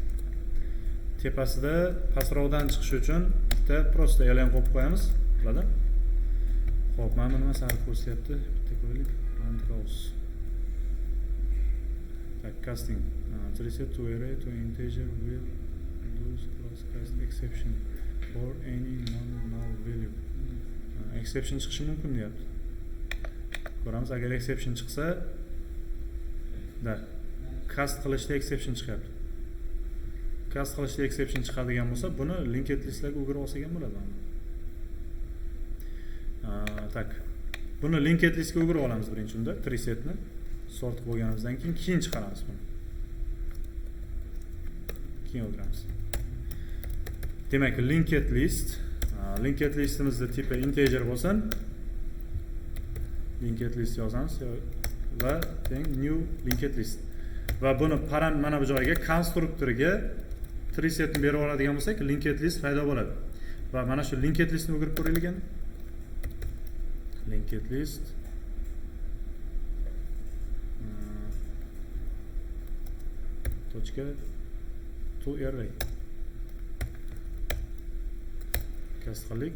[SPEAKER 1] Tepasida pastroqdan chiqish uchun bitta prosta elen qo'yib qo'yamiz. Bo'ladi? Xo'p, mana nima sari ko'rsatyapti? Bitta ko'raylik. Round rows. Casting. Treeset to array to integer will use cross cast exception for any non-null value. Exception chiqishi mumkin deyapti. Ko'ramiz, agar exception chiqsa, cast qilishda exception chiqyapti. Cast qilishda exception chiqadigan bo'lsa, buni linked listlarga o'girib olsak ham bo'ladi. Tak. Buni linked listga o'girib olamiz birinchi unda, Treesetni sort bo'lganimizdan keyin chiqaramiz buni. Keyin o'giramiz. Demak, linked listimizda tipi integer bo'lsin. Linked list yozamiz va teng new linked list. Va buni mana bu joyga konstruktoriga Treesetni berib oladigan bo'lsak, linked list paydo bo'ladi. Va mana shu linked listni o'girib ko'raylik endi. Linked list to array cast qildik.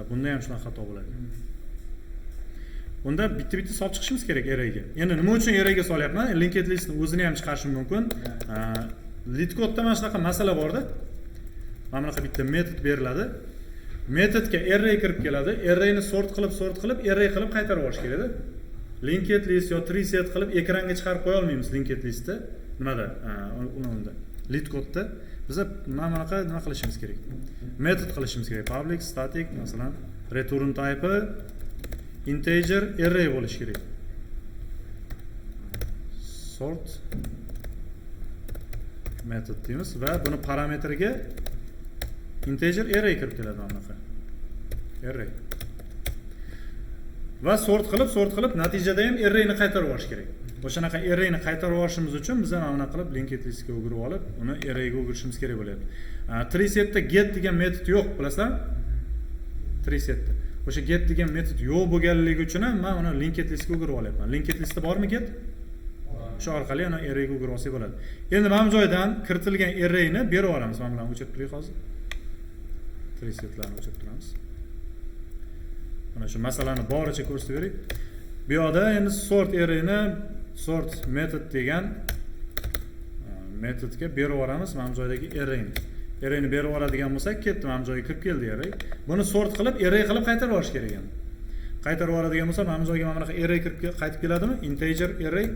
[SPEAKER 1] Bunda ham shunaqa xato bo'ladi. Unda bitta solib chiqishimiz kerak arrayga. Endi nima uchun arrayga solyapman? Linked listni o'zini ham chiqarishim mumkin. Litkodda mana shunaqa masala bor-da. Mana bunaqa bitta metod beriladi. Metodga array kirib keladi. Arrayni sort qilib, array qilib qaytarib olish kerak-da. Linked list yo Treeset qilib ekranga chiqarib qo'ya olmaymiz linked listni. Nimada? Unda litkodda biz mana bunaqa nima qilishimiz kerak? Metod qilishimiz kerak. Public, static, masalan, return type integer array bo'lishi kerak. Sort metod deymiz va buni parametriga integer array kirib keladi mana bunaqa. Array. Va sort qilib natijada ham arrayni qaytarib olish kerak. O'shanaqa arrayni qaytarib olishimiz uchun biz ham mana qilib linked listga o'girib olib, uni arrayga o'girishimiz kerak bo'ladi. Treesetda get degan metod yo'q, bilasizlar? Treesetda. O'sha get degan metod yo'q bo'lganligi uchun ham men uni linked listga o'girib olyapman. Linked listda bormi get? O'sha orqali yana array ga o'girib olsak bo'ladi. Endi mana bu joydan kiritilgan arrayni berib yuboramiz. Mana bilan o'chirib turaylik hozir. Presetlarni o'chirib turamiz. Mana shu masalani boricha ko'rsatib beray. Bu yerda endi sort arrayni sort method degan metodga berib yuboramiz mana bu joydagi arrayni. Arrayni berib yuboradigan bo'lsak, ketdi mana bu joyga kirib keldi array. Buni sort qilib, array qilib qaytarib yuborish kerak endi. Qaytarib yuboradigan bo'lsa, mana bu joyga mana bunaqa array kirib qaytib keladimi? Integer array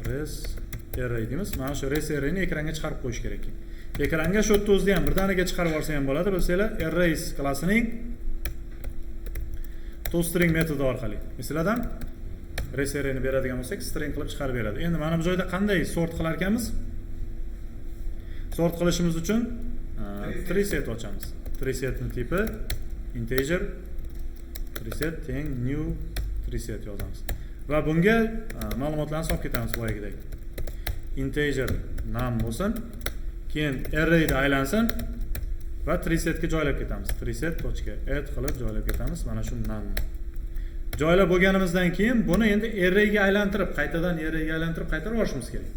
[SPEAKER 1] res array deymiz. Mana shu res arrayni ekranga chiqarib qo'yish kerak ekan. Ekranga shu yerda o'zida ham birdaniga chiqarib yuborsa ham bo'ladi, bilsanglar, arrays klassining toString metodi orqali. Masalan, res arrayni beradigan bo'lsak, string qilib chiqarib beradi. Endi mana bu joyda qanday sort qilar ekanmiz? Sort qilishimiz uchun preset ochamiz. Presetning tipi integer preset teng new preset yozamiz. Va bunga ma'lumotlarni solib ketamiz boyagidek. Integer num bo'lsin, keyin arrayda aylansin va presetga joylab ketamiz. Preset.add qilib joylab ketamiz. Mana shu num. Joylab bo'lganimizdan keyin buni endi arrayga aylantirib, qaytadan arrayga aylantirib qaytarib yuborishimiz kerak.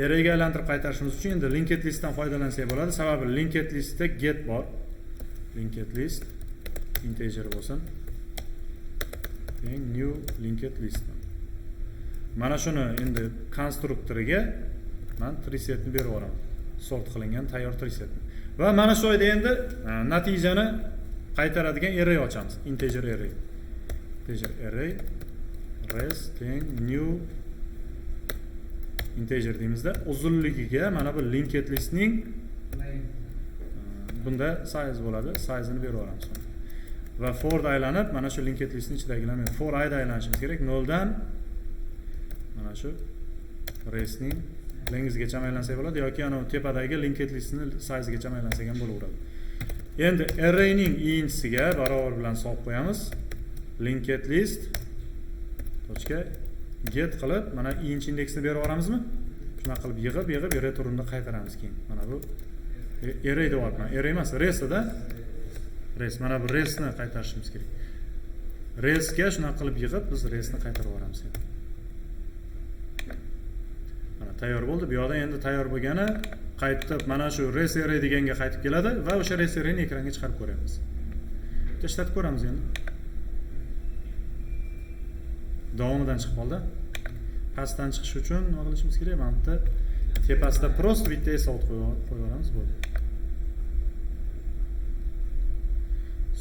[SPEAKER 1] Arrayga aylantirib qaytarishimiz uchun endi linked listdan foydalansak bo'ladi. Sababi linked listda get bor. Linked list integer bo'lsin. Keyin new linked list. Mana shuni endi konstruktoriga men presetni berib yuboraman. Sort qilingan tayyor presetni. Va mana shu joyda endi natijani qaytaradigan array ochamiz. Integer array. Integer array res teng new integer deymizda uzunligiga mana bu linked listning bunda size bo'ladi. Size'ini berib yuboramiz. Va for da aylanib mana shu linked listning ichidagilarni for i da aylanishimiz kerak. 0 dan mana shu resning lengthgacha aylansa bo'ladi yoki ana tepadagi linked listni sizegacha aylansa ham bo'laveradi. Endi arrayning inchisiga barobar bilan solib qo'yamiz. Linked list get qilib mana inch indeksini berib yuboramizmi? Shuna qilib yig'ib returnni qaytaramiz keyin. Mana bu array deyapman. Array emas, resda res. Mana bu resni qaytarishimiz kerak. Resga shuna qilib yig'ib biz resni qaytarib yuboramiz endi. Mana tayyor bo'ldi. Bu yerda endi tayyor bo'lgani qaytib mana shu res array deganga qaytib keladi va o'sha res arrayni ekranga chiqarib ko'ramiz. Tashlatib ko'ramiz endi. Davomidan chiqib qoldi. Pastdan chiqish uchun nima qilishimiz kerak? Mana bu yerda tepasida prost bitta sort qo'yib yuboramiz bo'ldi.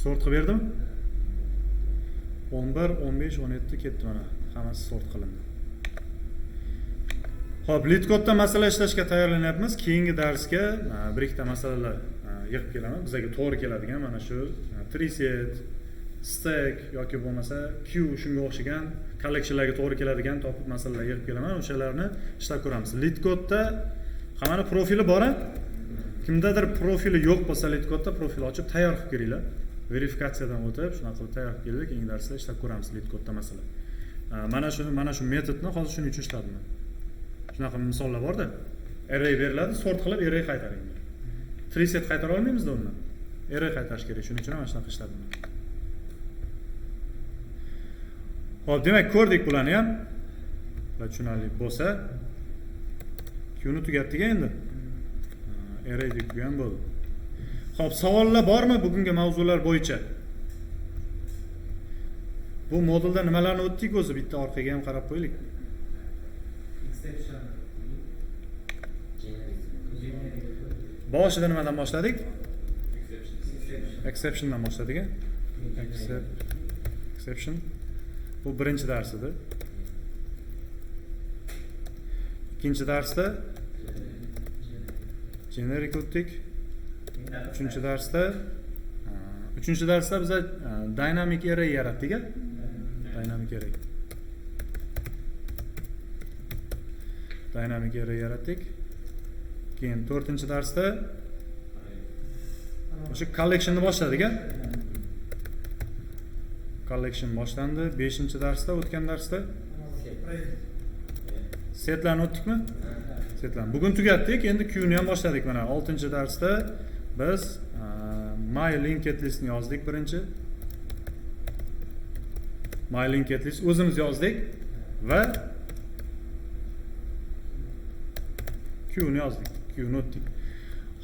[SPEAKER 1] Sort qilib berdim. 11, 15, 17 ketdi mana. Hammasi sort qilindi. Xo'p, LeetCode'da masala ishlashga tayyorlanyapmiz. Keyingi darsga bir ikkita masalalar yig'ib kelaman. Bizga to'g'ri keladigan mana shu preset, stack yoki bo'lmasa queue shunga o'xshagan collectionlarga to'g'ri keladigan topib masalalar yig'ib kelaman. O'shalarni ishlab ko'ramiz. LeetCode'da hammani profili bor. Kimdadir profili yo'q bo'lsa LeetCode'da profil ochib tayyor qilib keringlar. Verifikatsiyadan o'tib, shunaqa qilib tayyor qilib keldik. Keyingi darsda ishlab ko'ramiz LeetCode'da masalan. Mana shu metodni hozir shuning uchun ishladim. Shunaqa misollar borda. Array beriladi, sort qilib array qaytaring. Preset qaytara olmaymiz-da undan. Array qaytarish kerak. Shuning uchun ham shunaqa ishladim. Xo'p, demak ko'rdik bularni ham. Tushunarli bo'lsa, Qni tugatdik endi. Array tugagan bo'ldi. Xo'p, savollar bormi bugungi mavzular bo'yicha? Bu modulda nimalarni o'tdik o'zi bitta orqaga ham qarab qo'yaylik. Boshida nimadan boshladik? Exceptiondan boshladik. Exception. Bu birinchi dars edi. Ikkinchi darsda generic o'tdik. Uchinchi darsda biz dynamic array yaratdik. Dynamic array yaratdik. Keyin 4-darsda o'sha collectionni boshladik. Collection boshlandi. 5-darsda o'tgan darsda setlarni o'tdikmi? Setlarni. Bugun tugatdik. Endi queue'ni ham boshladik mana. 6-darsda biz my linked listni yozdik birinchi. my linked list o'zimiz yozdik va Q ni yozdik, Q ni o'tdik.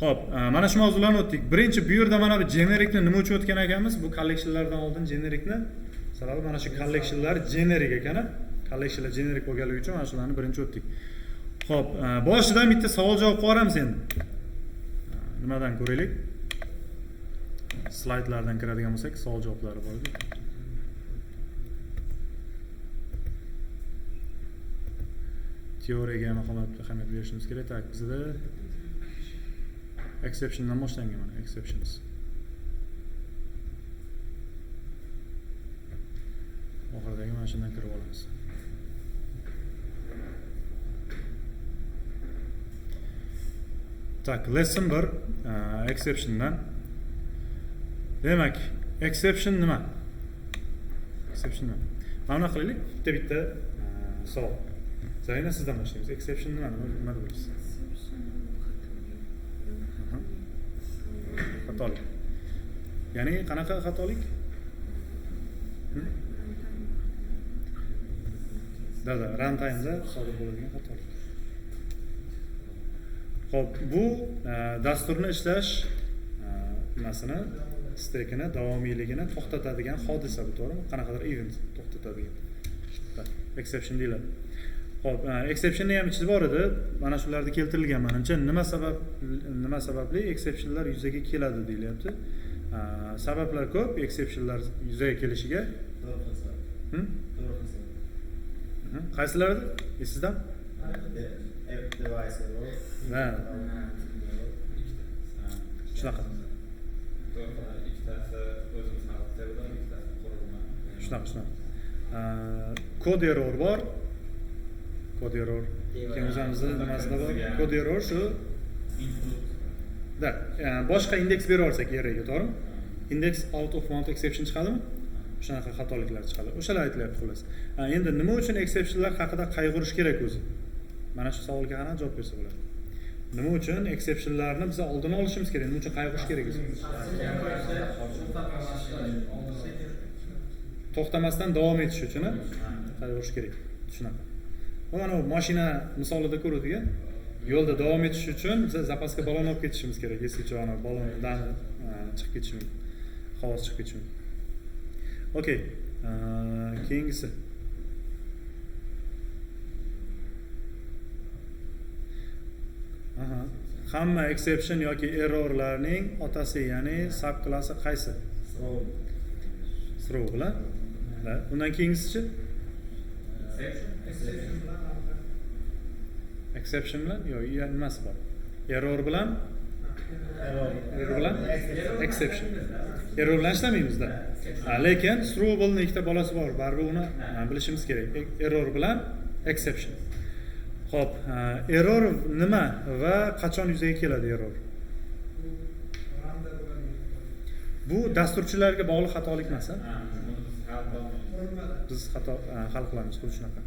[SPEAKER 1] Xo'p, mana shu mavzularni o'tdik. Birinchi bu yerda mana bu genericni nima uchun o'tgan ekanmiz? Bu collectionlardan oldin genericni, sababi mana shu collectionlar generic ekan. Collectionlar generic bo'lganligi uchun mana shularni birinchi o'tdik. Xo'p, boshidan bitta savol javob qo'yamiz endi. Nimadan ko'raylik? Slaydlardan kiradigan bo'lsak, savol javoblari bor edi. Teoriyaga ahamiyat berishimiz kerak. Tak, bizda exceptiondan boshlangan mana, exceptions. Oxiridagi mana shundan kirib olamiz. Tak, lesson 1 exceptiondan. Demak, exception nima? Exception nima? Mana qilaylik, bitta savol. Zaynab sizdan boshlaymiz. Exception nima? Nima deysiz? Xatolik. Ya'ni qanaqa xatolik? Runtime'da sodir bo'ladigan xatolik. Xo'p, bu dasturni ishlash nimasini, stekini, davomiyligini to'xtatadigan hodisa, bu to'g'rimi? Qanaqadir event to'xtatadigan. Exception deyiladi. Xo'p, exceptionning ham ichida bor edi. Mana shularda keltirilgan menimcha nima sababli exceptionlar yuzaga keladi deyilyapti. Sabablar ko'p exceptionlar yuzaga kelishiga. Qaysilari? Esingizda? Ha. Shunaqa. Shunaqa. Code error bor. Code error. O'zimizda nimasida bor? Code error shu. Da, boshqa indeks bera olsak errorga, to'g'rimi? Index out of mount exception chiqadimi? Shunaqa xatoliklar chiqadi. O'shalar aytilyapti xolos. Endi nima uchun exceptionlar haqida qayg'urish kerak o'zi? Mana shu savolga qana javob bersa bo'ladi. Nima uchun exceptionlarni biz oldini olishimiz kerak? Nima uchun qayg'urish kerak o'zi? To'xtamasdan davom etish uchun qayg'urish kerak. Shunaqa. Mana bu mashina misolida ko'rdik-a. Yo'lda davom etish uchun biz zapaska balon olib ketishimiz kerak. Eskicha ana balondan chiqib ketishi mumkin. Havo chiqib ketishi mumkin. Okay. Keyingisi. Hamma exception yoki errorlarning otasi, ya'ni subklassi qaysi? Throw bilan. Undan keyingisichi? Exception bilan yo'q, nimasi bor? Error bilan exception. Error bilan ishlamaymiz-da. Lekin throwable ikkita bolasi bor. Baribir uni bilishimiz kerak. Error bilan exception. Xo'p, error nima va qachon yuzaga keladi error? Bu dasturchilarga bog'liq xatolik emas. Biz xato hal qilamiz, xuddi shunaqa.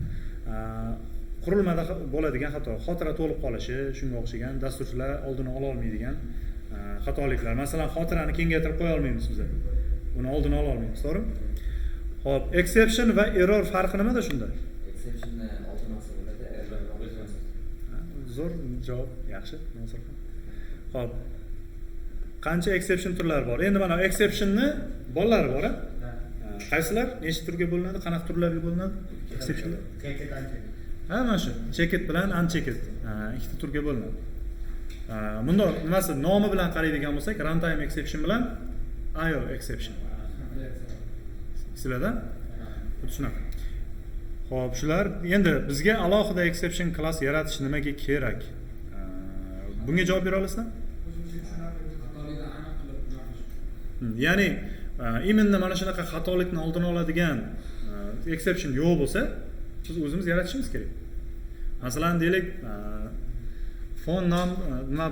[SPEAKER 1] Qurilmada bo'ladigan xato, xotira to'lib qolishi, shunga o'xshagan dasturchilar oldini ola olmaydigan xatoliklar. Masalan, xotirani kengaytirib qo'ya olmaymiz biz. Buni oldini ola olmaymiz, to'g'rimi? Xo'p, exception va error farqi nimada shunda?
[SPEAKER 4] Exceptionni oldin olsa bo'ladi, error bo'lmasa.
[SPEAKER 1] Zo'r javob, yaxshi. Xo'p. Qancha exception turlari bor? Endi mana exceptionni bolalari bor-a? Qaysilar? Nechta turga bo'linadi? Qanaqa turlarga bo'linadi? Exceptionlar. Mana shu checked bilan unchecked ikkita turga bo'linadi. Bunda nimasi nomi bilan qaraydigan bo'lsak, runtime exception bilan IO exception. Sizlarda? Shunaqa. Xo'p, shular endi bizga alohida exception class yaratish nimaga kerak? Bunga javob bera olasizmi? Ya'ni imенно mana shunaqa xatolikni oldini oladigan exception yo'q bo'lsa, biz o'zimiz yaratishimiz kerak. Masalan, deylik, phone num nima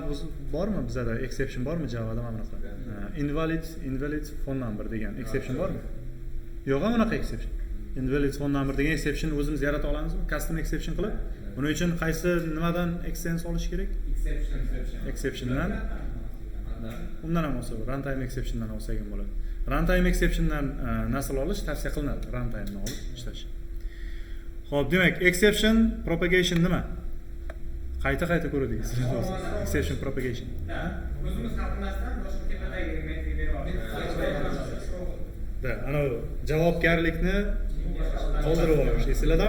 [SPEAKER 1] bormi bizda? Exception bormi Java'da mana bunaqa? Invalid phone number degan exception bormi? Yo'q, bunaqa exception. Invalid phone number degan exception o'zimiz yarata olamizmi? Custom exception qilib. Buning uchun qaysi nimadan extens olish kerak? Exceptiondan. Undan ham olsa, runtime exceptiondan olsak ham bo'ladi. Runtime exceptiondan nasl olish tavsiya qilinadi, runtime'ni olib ishlash. Xo'p, demak, exception propagation nima? Qayta ko'rdik. Exception propagation.
[SPEAKER 3] O'zimiz hal qilmasdan boshqa tepadagi metodga berib
[SPEAKER 1] Da, ana javobgarlikni qoldirib olish, esinglarda?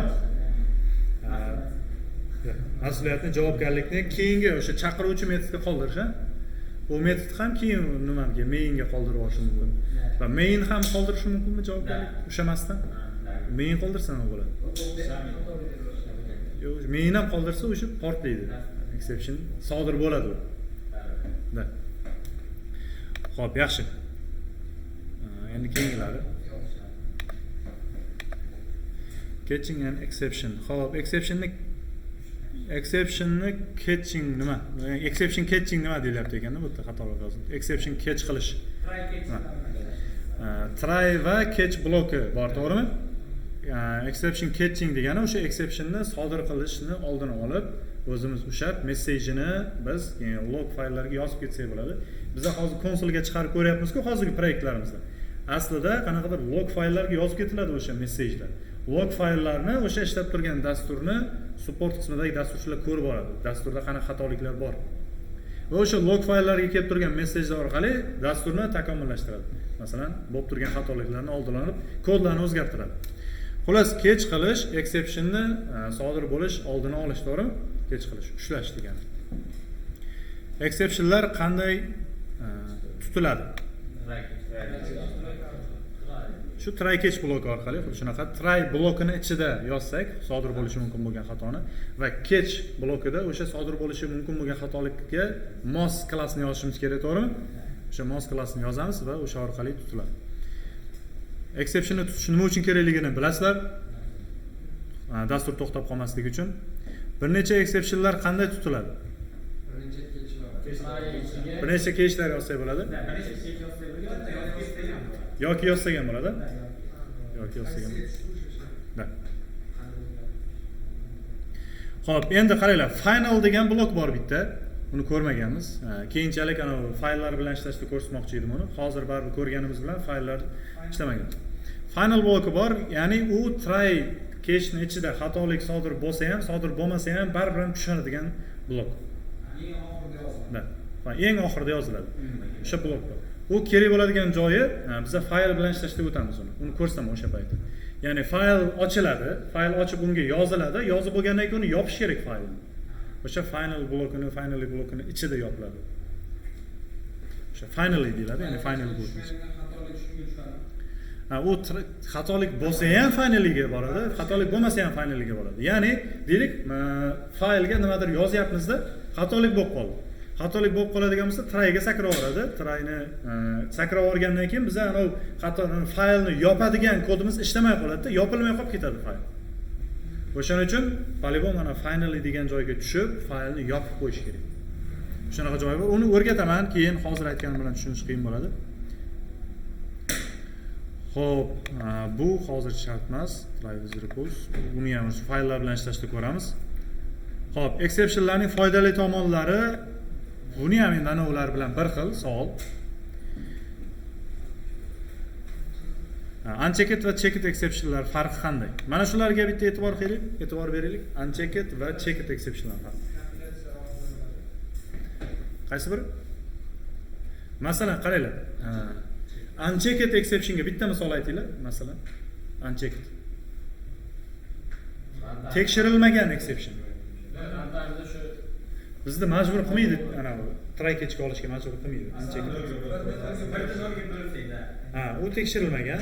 [SPEAKER 1] Mas'uliyatni, javobgarlikni keyingi o'sha chaqiruvchi metodga qoldirish, ha? Bu metod ham keyin nimaga, mainga qoldirib olish mumkin. Va main ham qoldirish mumkinmi javobgarlik ushlamasdan? Main qoldirsa nima bo'ladi? Yo'q, main ham qoldirsa o'sha portlaydi. Exception sodir bo'ladi u. Da. Xo'p, yaxshi. Endi keyingilari. Catching and exception. Xo'p, exceptionni catching nima? Exception catching nima deyilyapti ekanda bu yerda xatolik yozildi. Exception catch qilish. Try va catch bloki bor, to'g'rimi? Exception catching degani o'sha exceptionni sodir qilishni oldini olib, o'zimiz ushlab, messajini biz log fayllarga yozib ketsak bo'ladi. Biz hozir konsolga chiqarib ko'ryapmiz-ku hozirgi proyektlarimizda. Aslida qanaqadir log fayllarga yozib ketiladi o'sha messajlar. Log fayllarni o'sha ishlab turgan dasturni support qismidagi dasturchilar ko'rib oladi. Dasturda qanaqa xatoliklar bor. Va o'sha log fayllarga kelib turgan messajlar orqali dasturni takomillashtiradi. Masalan, bo'lib turgan xatoliklarni oldini olib, kodlarni o'zgartiradi. Xullas, catch qilish, exceptionni sodir bo'lish oldini olish, to'g'rimi? Catch qilish, ushlash degani. Exceptionlar qanday tutiladi? Shu try catch bloki orqali, xuddi shunaqa try blokini ichida yozsak, sodir bo'lishi mumkin bo'lgan xatoni va catch blokida o'sha sodir bo'lishi mumkin bo'lgan xatolikka mos klassni yozishimiz kerak, to'g'rimi? O'sha mos klassni yozamiz va o'sha orqali tutiladi. Exceptionni tutish nima uchun kerakligini bilasizlar? Dastur to'xtab qolmasligi uchun. Bir necha exceptionlar qanday tutiladi? Bir necha catchlar yozsak bo'ladi? Yoki yozsak ham bo'ladi? Yoki yozsak ham. Da. Xo'p, endi qaranglar, final degan blok bor bitta. Uni ko'rmaganmiz. Keyinchalik ana fayllar bilan ishlashni ko'rsatmoqchi edim uni. Hozir baribir ko'rganimiz bilan fayllar ishlamagan. Final bloki bor, ya'ni u try catchni ichida xatolik sodir bo'lsa ham, sodir bo'lmasa ham baribir tushunadigan blok. Eng oxirida yoziladi. O'sha blok bor. U kerak bo'ladigan joyi biza fayl bilan ishlashda o'tamiz uni. Uni ko'rsaman o'sha paytda. Ya'ni fayl ochiladi, fayl ochib unga yoziladi, yozib bo'lgandan keyin uni yopish kerak faylni. O'sha finally blokini ichida yopiladi. O'sha finally deyiladi, ya'ni final blok. U xatolik bo'lsa ham finallyga boradi, xatolik bo'lmasa ham finallyga boradi. Ya'ni deylik, faylga nimadir yozyapmizda, xatolik bo'lib qoldi. Xatolik bo'lib qoladigan bo'lsa, tryga sakrab yuboradi. Tryni sakrab yuborgandan keyin biz ana faylni yopadigan kodimiz ishlamay qoladi, yopilmay qolib ketadi fayl. O'shaning uchun polibon mana finally degan joyga tushib, faylni yopib qo'yish kerak. Shunaqa joyi bor. Uni o'rgataman, keyin hozir aytganim bilan tushunish qiyin bo'ladi. Xo'p, bu hozir shart emas. Try with repose. Buni ham shu fayllar bilan ishlashda ko'ramiz. Xo'p, exceptionlarning foydali tomonlari buni ham endi ana ular bilan bir xil savol. Unchecked va checked exceptionlar farqi qanday? Mana shularga bitta e'tibor beraylik. Unchecked va checked exceptionlar farqi. Qaysi biri? Masalan, qaranglar. Unchecked exceptionga bitta misol aytinglar, masalan. Unchecked. Tekshirilmagan exception. Bizni majbur qilmaydi ana try catchga olishga majbur qilmaydi. Unchecked. U tekshirilmagan.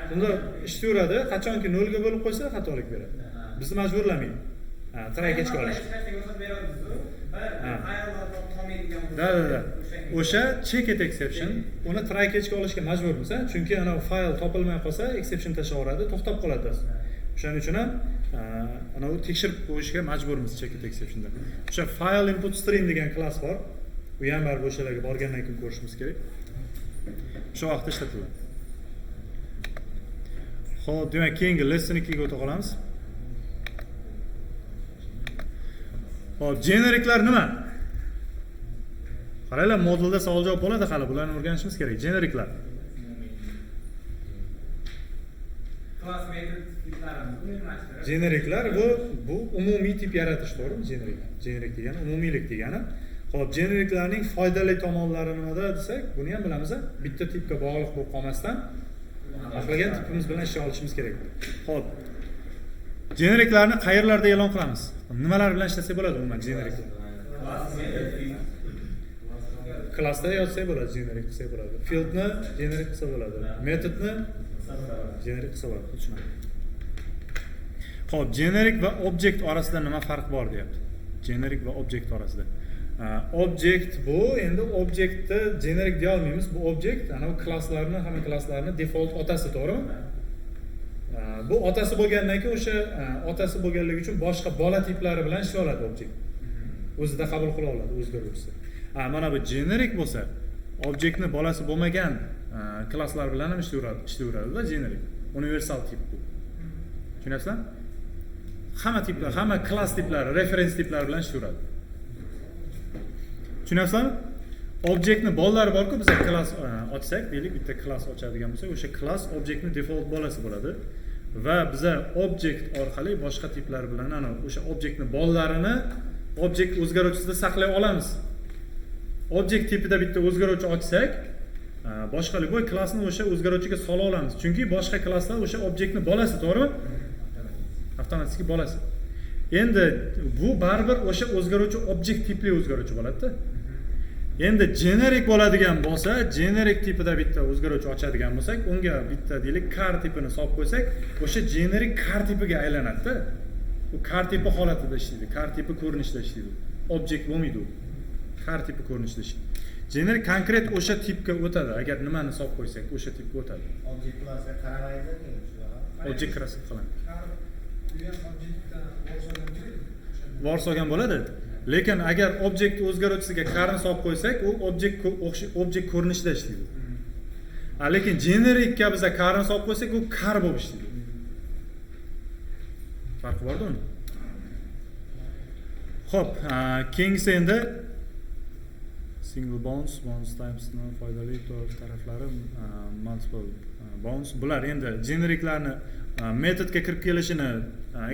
[SPEAKER 1] Bunda ishlayveradi, qachonki 0 ga bo'lib qo'ysa xatolik beradi. Bizni majburlamaydi. Try catchga olish. Da. O'sha checked exception uni try catchga olishga majburmiz, chunki ana fayl topilmay qolsa exception tashlab yuboradi, to'xtab qoladi. O'shaning uchun ham ana u tekshirib qo'yishga majburmiz checked exceptionda. O'sha file input stream degan klass bor. Bu ham baribir o'shalarga borgandan keyin ko'rishimiz kerak. Shu vaqtda ishlatiladi. Xo'p, demak keyingi lesson 2 ga o'ta qolamiz. Xo'p, generiklar nima? Qaranglar, modulda savol javob bo'ladi hali, bularni o'rganishimiz kerak. Generiklar.
[SPEAKER 3] umumlashtirib.
[SPEAKER 1] Generiklar bu umumiy tip yaratish, to'g'rimi? Generik degani umumiylik degani. Xo'p, generiklarning foydali tomonlari nimada desak, buni ham bilamiz. Bitta tipga bog'liq bo'lib qolmasdan xohlagan tipimiz bilan ishlay olishimiz kerak. Xo'p. Generiklarni qayerlarda e'lon qilamiz? Nimalar bilan ishlasak bo'ladi umuman generiklar? Klassda yozsak bo'ladi, generik qilsak bo'ladi. Fieldni generik qilsa bo'ladi. Metodni generik qilsa bo'ladi. Tushunaman. Xo'p, generik va object orasida nima farq bor deyapti? Generik va object orasida. Object bu endi objektni generik deya olmaymiz. Bu object ana klasslarni, hamma klasslarni default otasi, to'g'rimi? Bu otasi bo'lgandan keyin o'sha otasi bo'lganligi uchun boshqa bola tiplari bilan ishlay oladi object. O'zida qabul qila oladi o'zgaruvchisi. Mana bu generik bo'lsa, objektni bolasi bo'lmagan klasslar bilan ham ishlayveradi-da generik. Universal tip bu. Tushunyapsizlar? Hamma tiplar, hamma klass tiplari, reference tiplari bilan ishlayveradi. Tushunyapsizlarmi? Objektni bolalari bor-ku, biz klass ochsak, deylik, bitta klass ochadigan bo'lsak, o'sha klass objektni default bolasi bo'ladi va biz objekt orqali boshqa tiplar bilan ana o'sha objektni bolalarini objekt o'zgaruvchisida saqlay olamiz. Objekt tipida bitta o'zgaruvchi ochsak, boshqa любой klassni o'sha o'zgaruvchiga sola olamiz. Chunki boshqa klasslar o'sha objektni bolasi, to'g'rimi? Avtomatik bolasi. Endi bu baribir o'sha o'zgaruvchi objekt tipli o'zgaruvchi bo'ladi-da. Endi generic bo'ladigan bo'lsa, generic tipida bitta o'zgaruvchi ochadigan bo'lsak, unga bitta deylik car tipini solib qo'ysak, o'sha generic car tipiga aylanadi-da. Bu car tipi holatida ishlaydi, car tipi ko'rinishida ishlaydi. Objekt bo'lmaydi u. Car tipi ko'rinishida ishlaydi. Generic konkret o'sha tipga o'tadi. Agar nimani solib qo'ysak, o'sha tipga o'tadi.
[SPEAKER 5] Objekt klasiga qaramaydi.
[SPEAKER 1] Objekt klassiga qaladi.
[SPEAKER 2] objektdan
[SPEAKER 1] Vors olgan bo'ladi. Lekin agar objekt o'zgaruvchisiga carni solib qo'ysak, u objekt ko'rinishida ishlaydi. Lekin genericga biz carni solib qo'ysak, u car bo'lib ishlaydi. Farqi borda uni. Xo'p, keyingisi endi single bounds typesni foydali taraflari, multiple bounds. Bular endi generiklarni metodga kirib kelishini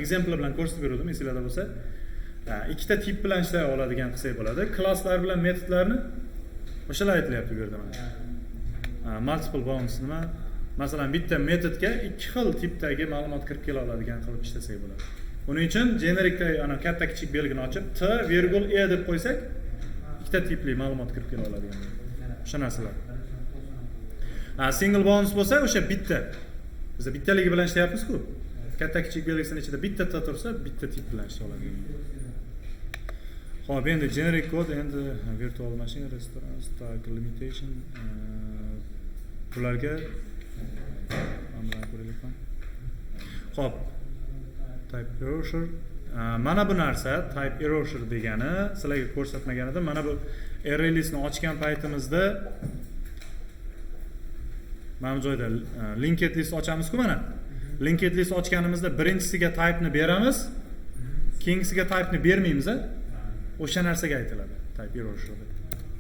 [SPEAKER 1] example bilan ko'rsatib berdim, esingizda bo'lsa. Ikkita tip bilan ishlay oladigan qilsak bo'ladi. Klasslar bilan metodlarni o'shalar aytilyapti bu yerda mana. Multiple bounds nima? Masalan, bitta metodga ikki xil tipdagi ma'lumot kirib kela oladigan qilib ishlasak bo'ladi. Buning uchun generikda ana katta kichik belgini ochib t virgul e deb qo'ysak, ikkita tipli ma'lumot kirib kela oladigan. O'sha narsalar. Single bounds bo'lsa, o'sha bitta. Biz bittaligi bilan ishlayapmiz-ku. Katta kichik belgisini ichida bitta t tursa, bitta tip bilan ishlay oladi. Xo'p, endi generic code endi virtual machine reference tag limitation bularga Xo'p, type erasure. Mana bu narsa type erasure degani, sizlarga ko'rsatmagan edim. Mana bu array listni ochgan paytimizda mana bu joyda linked list ochamiz-ku mana. Linked list ochganimizda birinchisiga type ni beramiz, keyingisiga type ni bermaymiz. O'sha narsaga aytiladi type erasure deb.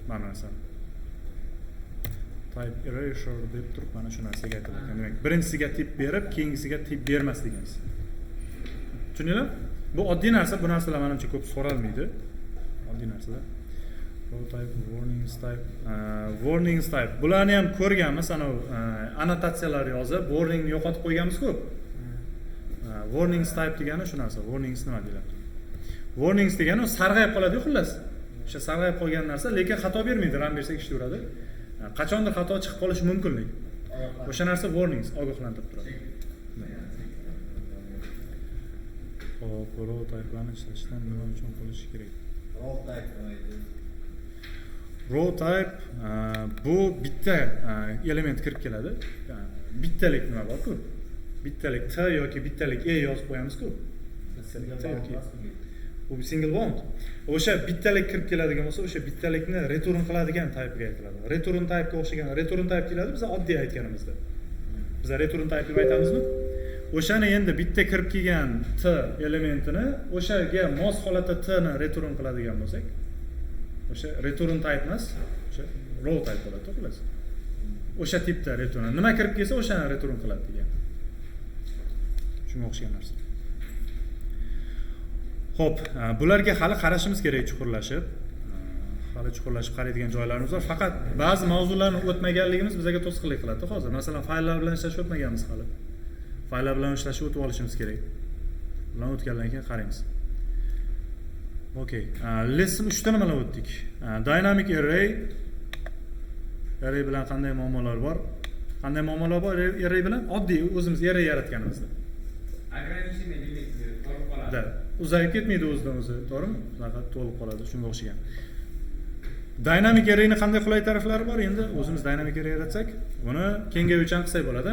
[SPEAKER 1] Mana narsa. Type erasure deb turib mana shu narsaga aytiladi. Demak, birinchisiga tip berib, keyingisiga tip bermasligimiz. Tushundinglar? Bu oddiy narsa, bu narsalar menimcha ko'p so'ralmaydi. Oddiy narsalar. Type, warnings type. Bularni ham ko'rganmiz, ana annotatsiyalar yozib, warningni yo'qotib qo'yganmiz-ku. Warnings type degani shu narsa. Warnings nima deyiladi? Warnings degani sarg'ayib qoladi-ku xullas. O'sha sarg'ayib qolgan narsa, lekin xato bermaydi, ram bersak ishlayveradi. Qachondir xato chiqib qolishi mumkin lekin. O'sha narsa warnings, ogohlantirib turadi. Hop, raw type'larni ishlashdan nima uchun qilish kerak?
[SPEAKER 5] Raw type nima?
[SPEAKER 1] Raw type bu bitta element kirib keladi. Bittalik nima bor-ku? Bittalik t yoki bittalik e yozib qo'yamiz-ku. Bittalik t yoki bu single bound. O'sha bittalik kirib keladigan bo'lsa, o'sha bittalikni return qiladigan type'ga aytiladi. Return type'ga o'xshagan return type deyiladi biz oddiy aytganimizda. Biz return type deb aytamizmi? O'shani endi bitta kirib kelgan t elementini o'shaga mos holatda t ni return qiladigan bo'lsak, o'sha return type emas, o'sha raw type bo'ladi, to'g'rimi? O'sha tipda return. Nima kirib kelsa, o'shani return qiladi degan. Shunga o'xshagan narsa. Xo'p, bularga hali qarashimiz kerak chuqurlashib. Hali chuqurlashib qaraydigan joylarimiz bor. Faqat ba'zi mavzularni o'tmaganligimiz bizga to'sqinlik qiladi hozir. Masalan, fayllar bilan ishlashni o'tmaganmiz hali. Fayllar bilan ishlashni o'tib olishimiz kerak. Bilan o'tgandan keyin qaraymiz. Okay. Lesson 3 ta nimalar o'tdik? Dynamic array. Array bilan qanday muammolar bor? Qanday muammolar bor array bilan? Oddiy o'zimiz array yaratganimizda.
[SPEAKER 3] Ограниченный limit to'lib qoladi.
[SPEAKER 1] Da, uzayib ketmaydi o'zidan o'zi, to'g'rimi? Faqat to'lib qoladi, shunga o'xshagan. Dynamic arrayning qanday qulay taraflari bor? Endi o'zimiz dynamic array yaratsak, buni kengayuvchan qilsak bo'ladi.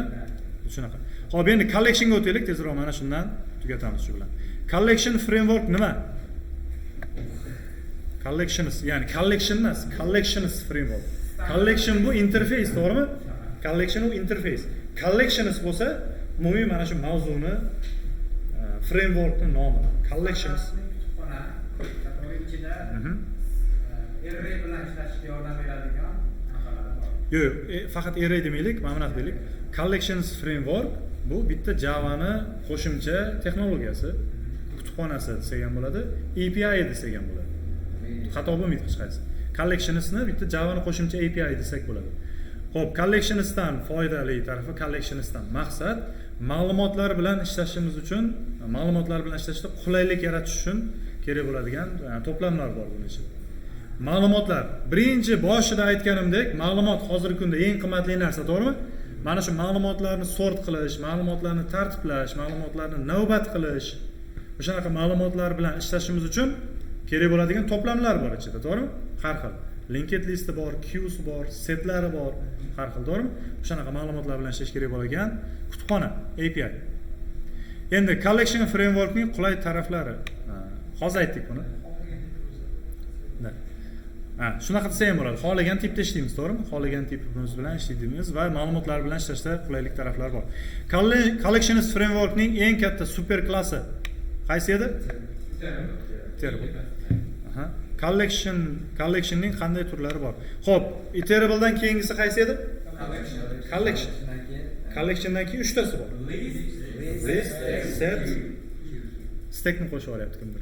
[SPEAKER 1] Shunaqa. Xo'p, endi collectionga o'taylik, tezroq mana shundan tugatamiz shu bilan. Collection framework nima? Collections, ya'ni collection emas, collections framework. Collection bu interface, to'g'rimi? Collection u interface. Collections bo'lsa, umumiy mana shu mavzuni frameworkning nomi. Collections.
[SPEAKER 3] Kutubxona, который ichida array bilan ishlashga yordam beradigan narsalar bor.
[SPEAKER 1] Yo'q, faqat array demaylik, mana bunaqa deylik. Collections framework bu bitta Java'ni qo'shimcha texnologiyasi, kutubxonasi degan bo'ladi, API degan bo'ladi. Xato bo'lmaydi hech qaysi. Collectionsni bitta Java'ni qo'shimcha API desak bo'ladi. Xo'p, collectionsdan foydali tarafi collectionsdan maqsad ma'lumotlar bilan ishlashimiz uchun, ma'lumotlar bilan ishlashda qulaylik yaratish uchun kerak bo'ladigan to'plamlar bor buning ichida. Ma'lumotlar, birinchi boshida aytganimdek, ma'lumot hozirgi kunda eng qimmatli narsa, to'g'rimi? Mana shu ma'lumotlarni sort qilish, ma'lumotlarni tartiblash, ma'lumotlarni navbat qilish, o'shanaqa ma'lumotlar bilan ishlashimiz uchun kerak bo'ladigan to'plamlar bor ichida, to'g'rimi? Har xil. Linked listi bor, queues bor, setlari bor, har xil, to'g'rimi? O'shanaqa ma'lumotlar bilan ishlash kerak bo'lgan kutubxona, API. Endi collection frameworkning qulay taraflari. Hozir aytdik buni. Shunaqa desa ham bo'ladi. Xohlagan tipda ishlaymiz, to'g'rimi? Xohlagan tipimiz bilan ishlaymiz va ma'lumotlar bilan ishlashda qulaylik taraflar bor. Collections frameworkning eng katta super klassi qaysi edi? Iterable. Collectionning qanday turlari bor? Xo'p, iterabledan keyingisi qaysi edi? Collection. Collectiondan keyin 3 tasi bor. List, set, stackni qo'shib olyapti kimdir.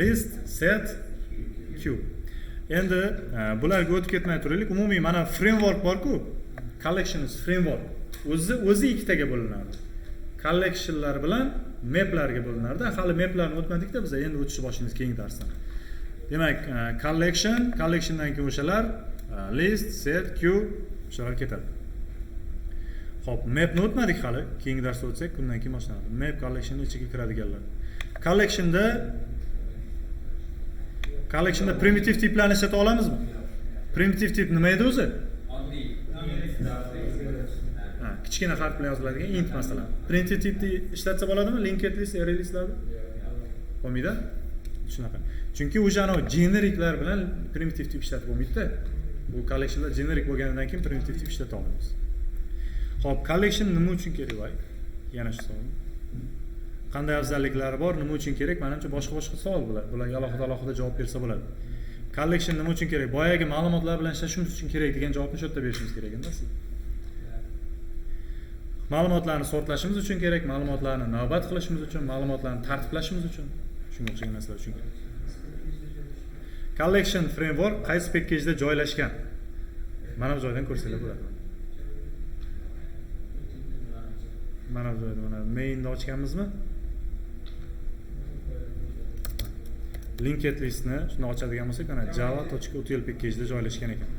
[SPEAKER 1] List, set, queue. Endi bularga o'tib ketmay turaylik. Umumiy mana framework bor-ku, collections framework. O'zi ikkitaga bo'linadi. Collectionlar bilan maplarga bo'linadi. Hali maplarni o'tmadik-da biz, endi o'tishni boshlaymiz keyingi darsda. Demak, collectiondan keyin o'shalar list, set, queue o'shalar ketadi. Xo'p, mapni o'tmadik hali. Keyingi darsda o'tsak, bundan keyin boshlanadi. Map collectionning ichiga kiradiganlar. Collectionda primitive tiplarni ishlata olamizmi? Primitive tip nima edi o'zi?
[SPEAKER 3] Oddiy.
[SPEAKER 1] Kichkina harf bilan yoziladigan int masalan. Primitive tipni ishlatsa bo'ladimi? Linked list, array listlarda? Bo'lmaydi. Shunaqa. Chunki o'sha generiklar bilan primitive tip ishlatib bo'lmaydi-da. Bu collectionlar generik bo'lganidan keyin primitive tip ishlata olamiz. Xo'p, collection nima uchun kerak voy? Yana shu savol. Qanday afzalliklari bor, nima uchun kerak? Menimcha boshqa savol bular. Bularga alohida javob bersa bo'ladi. Collection nima uchun kerak? Boyagi ma'lumotlar bilan ishlashimiz uchun kerak degan javobni shu yerda berishimiz kerak endi siz. Ma'lumotlarni sortlashimiz uchun kerak, ma'lumotlarni navbat qilishimiz uchun, ma'lumotlarni tartiblashimiz uchun, shunga o'xshagan narsalar uchun kerak. Collection framework qaysi packageda joylashgan? Mana bu joydan ko'rsanglar bo'ladi. Mana bu joyda mana mainni ochganmizmi? Linked listni shuni ochadigan bo'lsak, mana java.util packageda joylashgan ekan.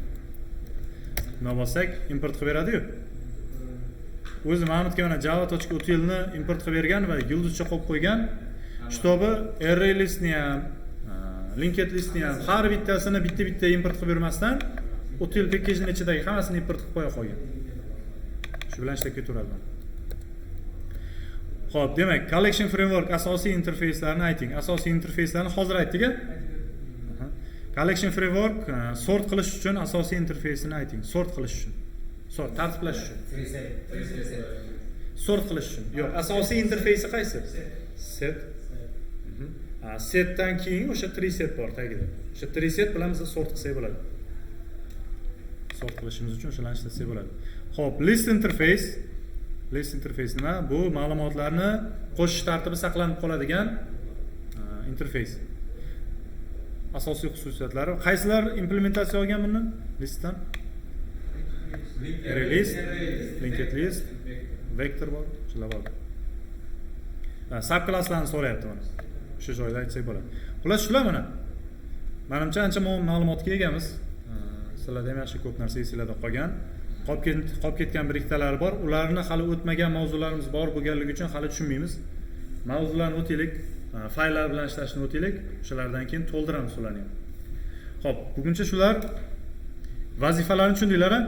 [SPEAKER 1] Buni bossak, import qilib beradi-yu. O'zi Mahmudga mana java.utilni import qilib bergan va yulduzcha qo'yib qo'ygan. Shtobi array listni ham, linked listni ham har bittasini bitta import qilib bermasdan util packagening ichidagi hammasini import qilib qo'ya qolgan. Shu bilan ishlab ketaveradi. Xo'p, demak, collection framework asosiy interfeyslarni ayting. Asosiy interfeyslarni hozir aytdik-a? Collection framework sort qilish uchun asosiy interfeysini ayting. Sort qilish uchun. Tartiblash uchun. Sort qilish uchun. Yo'q, asosiy interfeysi qaysi? Set. Setdan keyin o'sha 3 set bor tagida. O'sha 3 set bilan biz sort qilsak bo'ladi. Sort qilishimiz uchun o'shalarni ishlasak bo'ladi. Xo'p, list interface. list interface nima? Bu ma'lumotlarni qo'shish tartibi saqlanib qoladigan interfays. Asosiy xususiyatlari qaysilar implementatsiya olgan buni listdan? Array list, linked list, vektor bor, shular bor. Subklasslarni so'rayapti mana. O'sha joyda aytsak bo'ladi. Xullas shular mana. Menimcha ancha ma'lumotga egamiz. Sizlarda ham yaxshi ko'p narsa esinglarda qolgan. Qolib ketgan bir ikkitalar bor. Ularni hali o'tmagan mavzularimiz bor bo'lganligi uchun hali tushunmaymiz. Mavzularni o'taylik, fayllar bilan ishlashni o'taylik. O'shalardan keyin to'ldiramiz ularni. Xo'p, buguncha shular vazifalarni tushundinglar-a?